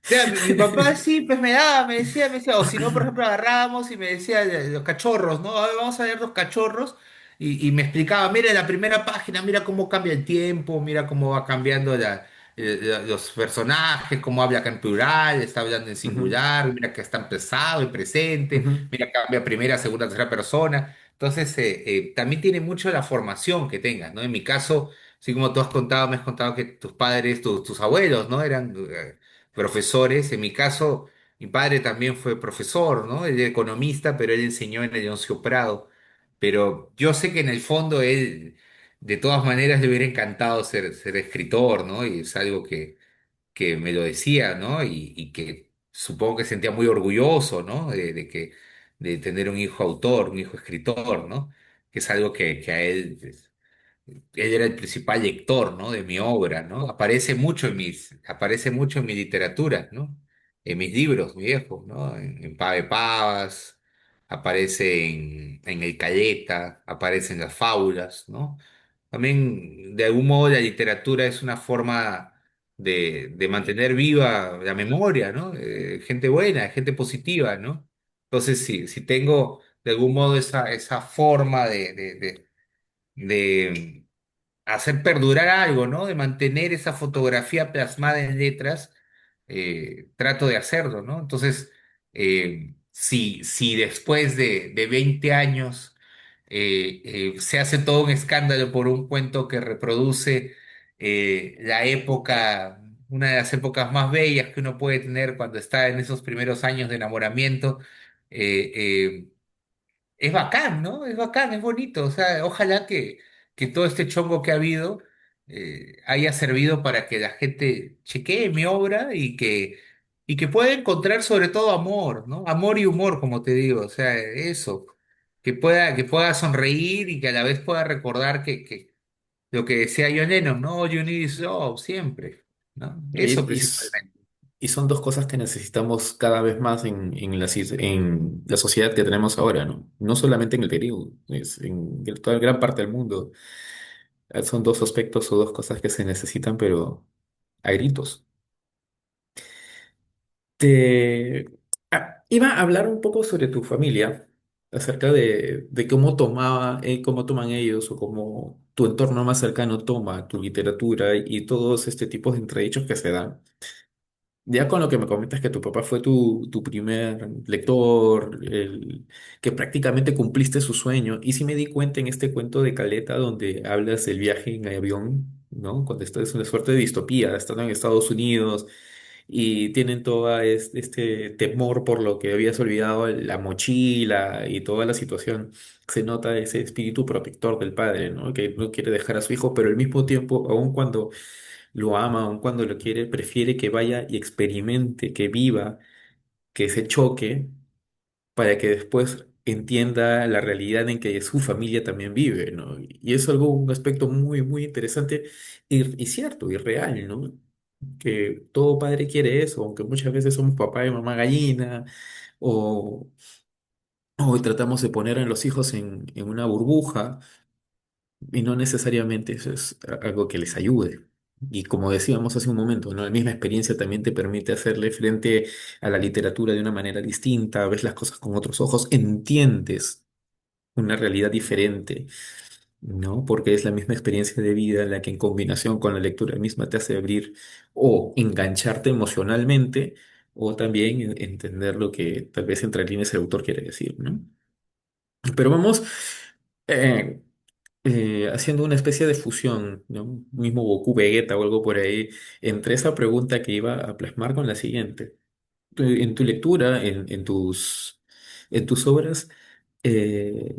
ya, mi papá sí, pues me decía, o si no, por ejemplo, agarrábamos y me decía los cachorros, ¿no? A ver, vamos a leer los cachorros. y me explicaba, mira la primera página, mira cómo cambia el tiempo, mira cómo va cambiando los personajes, cómo habla acá en plural, está hablando en Ujú, singular, mira que está en pasado y presente, ujú, mira cambia primera, segunda, tercera persona. Entonces, también tiene mucho la formación que tengas, ¿no? En mi caso, así como tú has contado, me has contado que tus padres, tus abuelos, ¿no? Eran profesores. En mi caso, mi padre también fue profesor, ¿no? Él era economista, pero él enseñó en el Leoncio Prado. Pero yo sé que en el fondo él, de todas maneras, le hubiera encantado ser escritor, ¿no? Y es algo que me lo decía, ¿no? Y que supongo que sentía muy orgulloso, ¿no? De tener un hijo autor, un hijo escritor, ¿no? Que es algo que a él, pues, él era el principal lector, ¿no? De mi obra, ¿no? Aparece mucho en mi literatura, ¿no? En mis libros viejos, ¿no? En Pave Pavas, aparece en El Caleta, aparece en las fábulas, ¿no? También, de algún modo, la literatura es una forma de mantener viva la memoria, ¿no? Gente buena, gente positiva, ¿no? Entonces, si tengo de algún modo esa forma de hacer perdurar algo, ¿no? De mantener esa fotografía plasmada en letras, trato de hacerlo, ¿no? Entonces, si después de 20 años se hace todo un escándalo por un cuento que reproduce la época, una de las épocas más bellas que uno puede tener cuando está en esos primeros años de enamoramiento, eh, eh, es bacán, ¿no? Es bacán, es bonito. O sea, ojalá que todo este chongo que ha habido haya servido para que la gente chequee mi obra y que pueda encontrar sobre todo amor, ¿no? Amor y humor, como te digo. O sea, eso. Que pueda sonreír y que a la vez pueda recordar que lo que decía John Lennon, ¿no? All you need is love, siempre, ¿no? Eso Y, y s- principalmente. y son dos cosas que necesitamos cada vez más en la sociedad que tenemos ahora, ¿no? No solamente en el Perú, es en toda gran parte del mundo. Son dos aspectos o dos cosas que se necesitan, pero a gritos. Te iba a hablar un poco sobre tu familia, acerca de cómo toman ellos o cómo tu entorno más cercano toma tu literatura y todos este tipo de entredichos que se dan. Ya con lo que me comentas que tu papá fue tu primer lector, que prácticamente cumpliste su sueño. Y sí me di cuenta en este cuento de Caleta donde hablas del viaje en avión, ¿no? Cuando esto es una suerte de distopía, estando en Estados Unidos y tienen todo este temor por lo que habías olvidado, la mochila y toda la situación. Se nota ese espíritu protector del padre, ¿no? Que no quiere dejar a su hijo, pero al mismo tiempo, aun cuando lo ama, aun cuando lo quiere, prefiere que vaya y experimente, que viva, que se choque, para que después entienda la realidad en que su familia también vive, ¿no? Y es algo, un aspecto muy, muy interesante y cierto y real, ¿no? Que todo padre quiere eso, aunque muchas veces somos papá y mamá gallina, o, o tratamos de poner a los hijos en una burbuja. Y no necesariamente eso es algo que les ayude. Y como decíamos hace un momento, ¿no? La misma experiencia también te permite hacerle frente a la literatura de una manera distinta, ves las cosas con otros ojos, entiendes una realidad diferente, ¿no? Porque es la misma experiencia de vida la que en combinación con la lectura misma te hace abrir o engancharte emocionalmente o también entender lo que tal vez entre líneas el autor quiere decir, ¿no? Pero vamos, eh, haciendo una especie de fusión, ¿no? Un mismo Goku Vegeta o algo por ahí, entre esa pregunta que iba a plasmar con la siguiente. En tu lectura, en tus obras, eh,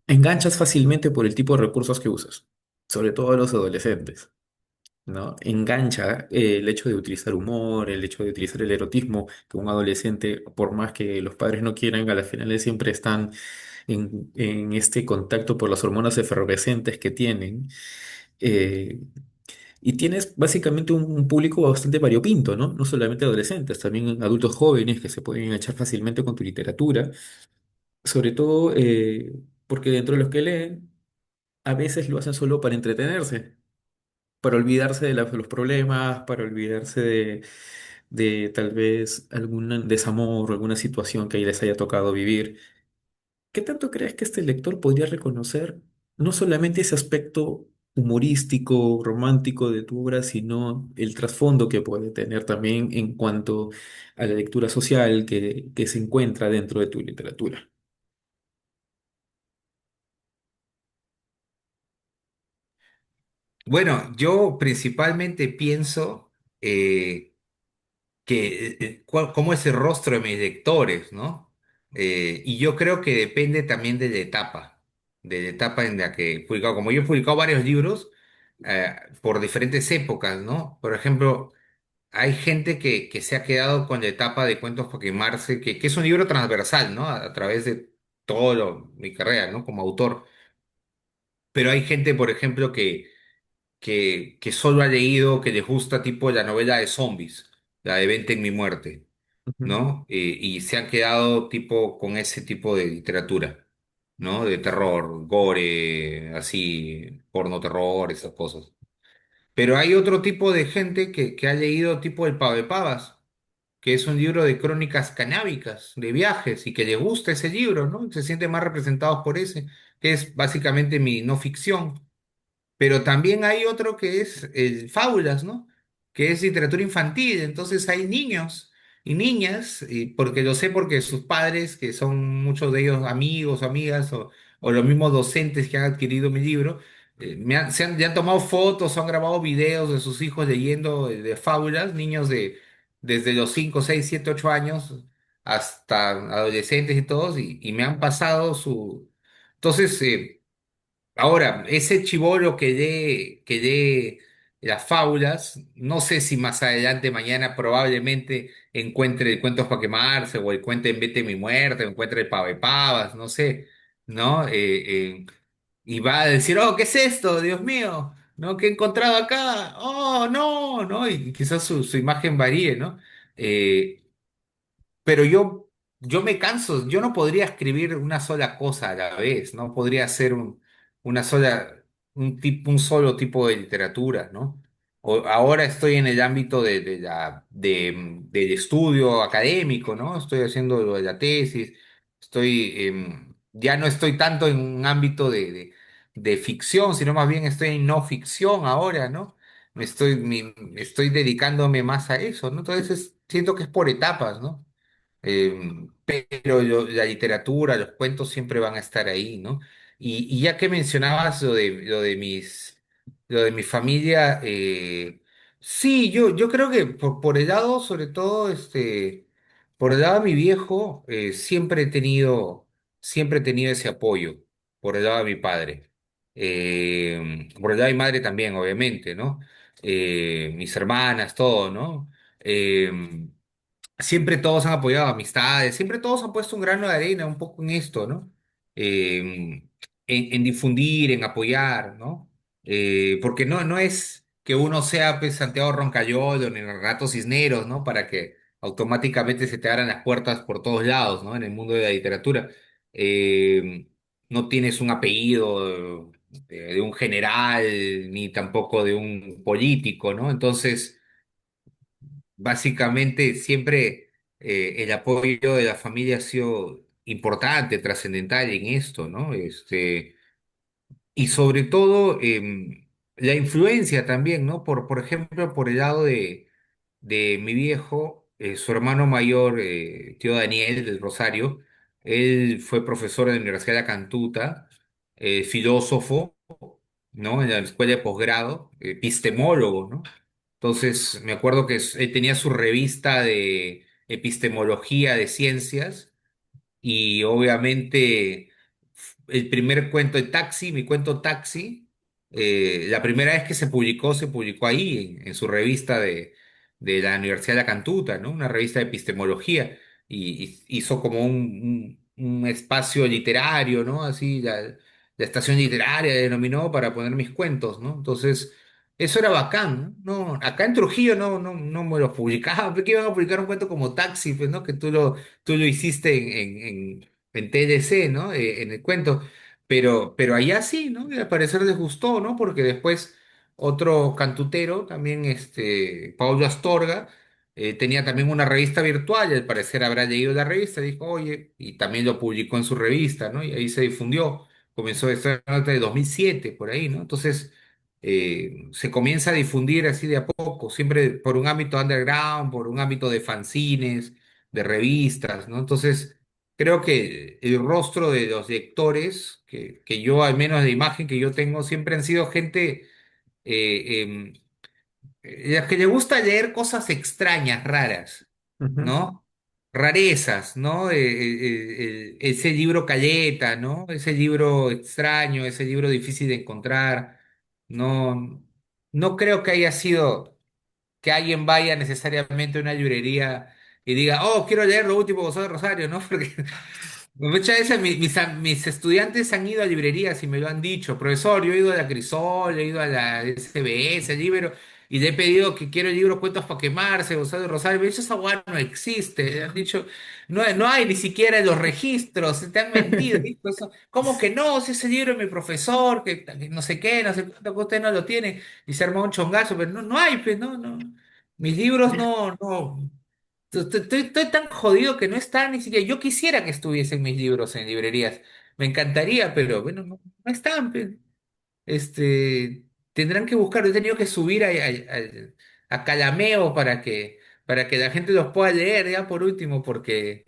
enganchas fácilmente por el tipo de recursos que usas, sobre todo a los adolescentes, ¿no? Engancha el hecho de utilizar humor, el hecho de utilizar el erotismo, que un adolescente, por más que los padres no quieran, a las finales siempre están en este contacto por las hormonas efervescentes que tienen. eh, y tienes básicamente un público bastante variopinto, ¿no? No solamente adolescentes, también adultos jóvenes que se pueden enganchar fácilmente con tu literatura, sobre todo porque dentro de los que leen, a veces lo hacen solo para entretenerse, para olvidarse de los problemas, para olvidarse de tal vez algún desamor o alguna situación que les haya tocado vivir. ¿Qué tanto crees que este lector podría reconocer no solamente ese aspecto humorístico, romántico de tu obra, sino el trasfondo que puede tener también en cuanto a la lectura social que se encuentra dentro de tu literatura. Bueno, yo principalmente pienso cómo es el rostro de mis lectores, ¿no? Y yo creo que depende también de la etapa en la que he publicado. Como yo he publicado varios libros por diferentes épocas, ¿no? Por ejemplo, hay gente que se ha quedado con la etapa de Cuentos para quemarse, que es un libro transversal, ¿no? A través de mi carrera, ¿no? Como autor. Pero hay gente, por ejemplo, que solo ha leído, que les gusta tipo la novela de zombies, la de Vente en mi muerte, Ujú, ¿no? Y se han quedado tipo con ese tipo de literatura, ¿no? De terror, gore, así, porno terror, esas cosas. Pero hay otro tipo de gente que ha leído tipo El Pavas, que es un libro de crónicas canábicas, de viajes, y que le gusta ese libro, ¿no? Se sienten más representados por ese, que es básicamente mi no ficción. Pero también hay otro que es fábulas, ¿no? Que es literatura infantil. Entonces hay niños y niñas, y porque lo sé porque sus padres, que son muchos de ellos amigos, amigas, o los mismos docentes que han adquirido mi libro, ya han tomado fotos, han grabado videos de sus hijos leyendo de fábulas, niños desde los 5 6 7 8 años hasta adolescentes y todos, y me han pasado su... Entonces, ahora, ese chibolo que dé las fábulas, no sé si más adelante, mañana, probablemente encuentre el Cuentos para quemarse, o el cuente En vete mi muerte, o encuentre el Pavas, no sé, ¿no? Y va a decir, oh, ¿qué es esto? Dios mío, ¿no? ¿Qué he encontrado acá? Oh, no, ¿no? Y quizás su imagen varíe, ¿no? Eh, pero yo me canso, yo no podría escribir una sola cosa a la vez, no podría hacer una sola, un solo tipo de literatura, ¿no? Ahora estoy en el ámbito del estudio académico, ¿no? Estoy haciendo lo de la tesis, ya no estoy tanto en un ámbito de ficción, sino más bien estoy en no ficción ahora, ¿no? Me estoy dedicándome más a eso, ¿no? Entonces siento que es por etapas, ¿no? Pero la literatura, los cuentos siempre van a estar ahí, ¿no? Y ya que mencionabas lo de mi familia, sí, yo creo que por el lado, sobre todo, por el lado de mi viejo, siempre he tenido ese apoyo, por el lado de mi padre. Por el lado de mi madre también, obviamente, ¿no? Mis hermanas, todo, ¿no? Siempre todos han apoyado amistades, siempre todos han puesto un grano de arena un poco en esto, ¿no? En difundir, en apoyar, ¿no? Porque no es que uno sea pues, Santiago Roncayolo ni Renato Cisneros, ¿no? Para que automáticamente se te abran las puertas por todos lados, ¿no? En el mundo de la literatura. Eh, no tienes un apellido de un general, ni tampoco de un político, ¿no? Entonces básicamente siempre el apoyo de la familia ha sido importante, trascendental en esto, ¿no? Y sobre todo la influencia también, ¿no? Por ejemplo, por el lado de mi viejo, su hermano mayor, tío Daniel del Rosario, él fue profesor en la Universidad de la Cantuta, filósofo, ¿no? En la escuela de posgrado, epistemólogo, ¿no? Entonces, me acuerdo que él tenía su revista de epistemología de ciencias y obviamente el primer cuento de Taxi, mi cuento Taxi, la primera vez que se publicó ahí, en su revista de la Universidad de la Cantuta, ¿no? Una revista de epistemología, y hizo como un espacio literario, ¿no? Así, la estación literaria denominó para poner mis cuentos, ¿no? Entonces, eso era bacán, ¿no? Acá en Trujillo no me los publicaban, ¿por qué iban a publicar un cuento como Taxi, pues, ¿no? Que tú lo hiciste en TLC, ¿no? En el cuento. Pero allá sí, ¿no? Y al parecer les gustó, ¿no? Porque después otro cantutero, también Paulo Astorga, tenía también una revista virtual y al parecer habrá leído la revista, dijo, oye, y también lo publicó en su revista, ¿no? Y ahí se difundió. comenzó esta nota de 2007, por ahí, ¿no? Entonces, se comienza a difundir así de a poco, siempre por un ámbito underground, por un ámbito de fanzines, de revistas, ¿no? Entonces, creo que el rostro de los lectores, que yo, al menos de imagen que yo tengo, siempre han sido gente eh, que le gusta leer cosas extrañas, raras, Ujú. ¿no? Rarezas, ¿no? Ese libro Caleta, ¿no? Ese libro extraño, ese libro difícil de encontrar. No, no creo que haya sido que alguien vaya necesariamente a una librería y diga, oh, quiero leer lo último de José de Rosario, ¿no? Porque muchas veces mis estudiantes han ido a librerías y me lo han dicho, profesor, yo he ido a la Crisol, he ido a la SBS, al Libro, y le he pedido que quiero el libro Cuentos para quemarse, Gonzalo Rosario, me han dicho, esa hueá no existe, han dicho, no, no hay ni siquiera en los registros, te han mentido, dijo eso, ¿cómo que no? Si ese libro es mi profesor, que no sé qué, no sé cuánto, que usted no lo tiene, y se armó un chongazo, pero no, no hay, pues, no, no, mis libros no, no. Estoy tan jodido que no están ni siquiera. Yo quisiera que estuviesen mis libros en librerías. Me encantaría, pero bueno, no, no están. Pe. Tendrán que buscar. He tenido que subir a Calameo para que la gente los pueda leer, ya por último, porque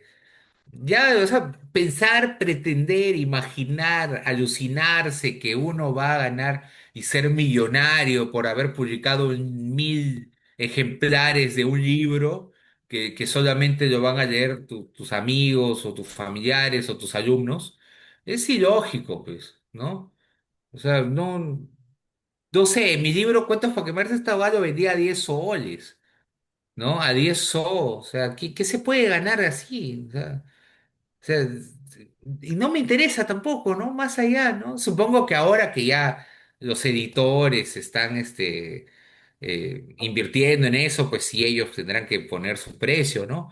ya, o sea, pensar, pretender, imaginar, alucinarse que uno va a ganar y ser millonario por haber publicado 1000 ejemplares de un libro que solamente lo van a leer tus amigos o tus familiares o tus alumnos, es ilógico, pues, ¿no? O sea, no, no sé, mi libro Cuentos para quemarse esta hogar lo vendía a 10 soles, ¿no? A 10 soles, o sea, ¿qué se puede ganar así? O sea, sea, y no me interesa tampoco, ¿no? Más allá, ¿no? Supongo que ahora que ya los editores están invirtiendo en eso, pues sí, ellos tendrán que poner su precio, ¿no?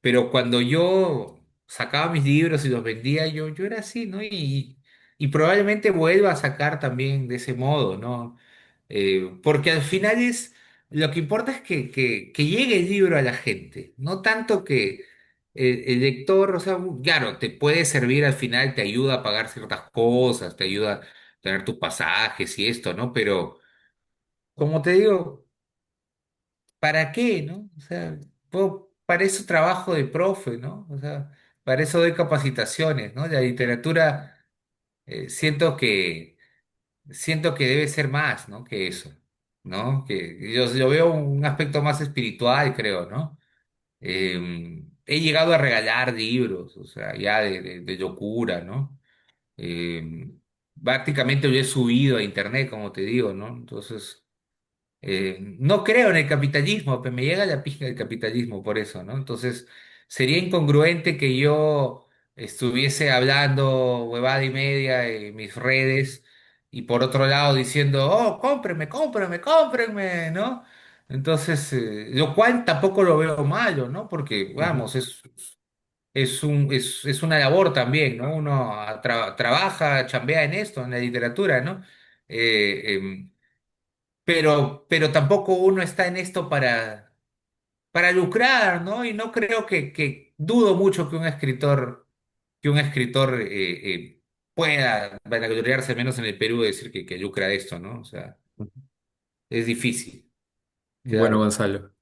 Pero cuando yo sacaba mis libros y los vendía, yo era así, ¿no? Y probablemente vuelva a sacar también de ese modo, ¿no? Porque al final lo que importa es que llegue el libro a la gente, no tanto que el lector, o sea, claro, te puede servir al final, te ayuda a pagar ciertas cosas, te ayuda a tener tus pasajes y esto, ¿no? Pero, como te digo, ¿para qué, no? O sea, para eso trabajo de profe, ¿no? O sea, para eso doy capacitaciones, ¿no? La literatura, siento siento que debe ser más, ¿no? Que eso, ¿no? Que yo veo un aspecto más espiritual, creo, ¿no? He llegado a regalar libros, o sea, ya de locura, ¿no? Eh, Prácticamente lo he subido a internet, como te digo, ¿no? Entonces, no creo en el capitalismo, pero me llega la pija del capitalismo por eso, ¿no? Entonces, sería incongruente que yo estuviese hablando huevada y media en mis redes y por otro lado diciendo, oh, cómprenme, cómprenme, cómprenme, ¿no? Entonces, lo cual tampoco lo veo malo, ¿no? Porque, Ujú. vamos, es una labor también, ¿no? Uno trabaja, chambea en esto, en la literatura, ¿no? Em, pero tampoco uno está en esto para lucrar, ¿no? Y no creo que dudo mucho que un escritor pueda vanagloriarse, al menos en el Perú, de decir que lucra de esto, ¿no? O sea, es difícil, Bueno, claro. Gonzalo,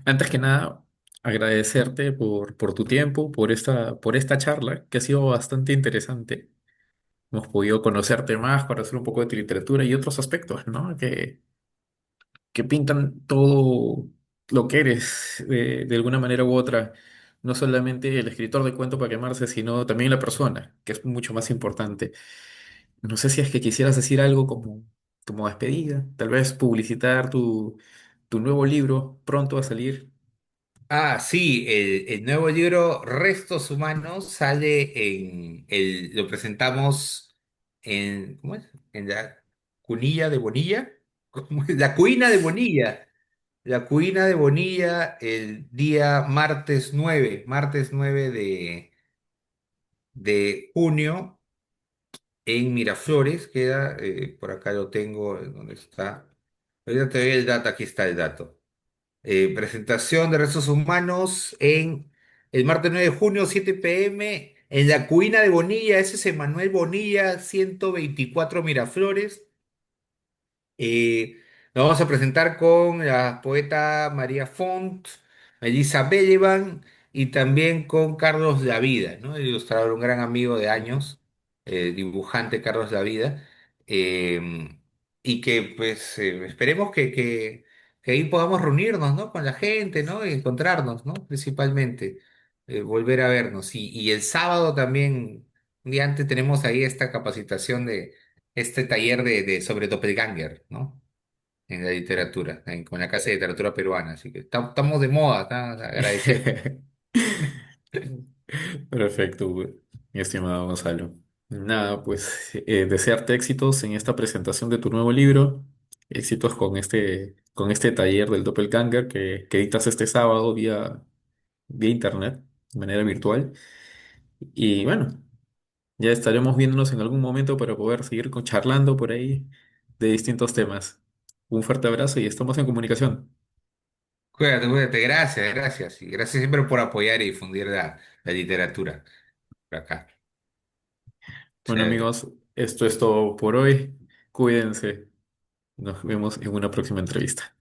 antes que nada, agradecerte por tu tiempo, por esta charla, que ha sido bastante interesante. Hemos podido conocerte más, conocer un poco de tu literatura y otros aspectos, ¿no? Que pintan todo lo que eres de alguna manera u otra. No solamente el escritor de cuento para quemarse, sino también la persona, que es mucho más importante. No sé si es que quisieras decir algo como despedida, tal vez publicitar tu nuevo libro pronto a salir. Ah, sí, el nuevo libro Restos Humanos sale lo presentamos ¿cómo es? En la Cunilla de Bonilla, ¿Cómo es? La Cuina de Bonilla, la Cuina de Bonilla el día martes 9 de junio en Miraflores, queda, por acá lo tengo, ¿dónde está? Ahorita te doy el dato, aquí está el dato. Presentación de restos humanos en el martes 9 de junio, 7 p.m. En la cuina de Bonilla, ese es Emanuel Bonilla, 124 Miraflores. Eh, Nos vamos a presentar con la poeta María Font, Melissa Bellevan y también con Carlos Lavida, ¿no? El ilustrador, un gran amigo de años, dibujante Carlos Lavida, eh, y que pues esperemos que ahí podamos reunirnos, ¿no? Con la gente, ¿no? Y encontrarnos, ¿no? Principalmente, volver a vernos. Y el sábado también, un día antes, tenemos ahí esta capacitación de este taller sobre Doppelganger, ¿no? En la literatura, con la Casa de Literatura Peruana. Así que estamos de moda, ¿tá? Agradecer. Perfecto, mi estimado Gonzalo. Nada, pues desearte éxitos en esta presentación de tu nuevo libro, éxitos con este taller del Doppelganger que dictas este sábado vía internet, de manera virtual. Y bueno, ya estaremos viéndonos en algún momento para poder seguir charlando por ahí de distintos temas. Un fuerte abrazo y estamos en comunicación. Cuídate, gracias, gracias. Y gracias siempre por apoyar y difundir la literatura por acá. Bueno, Chévere. amigos, esto es todo por hoy. Cuídense. Nos vemos en una próxima entrevista.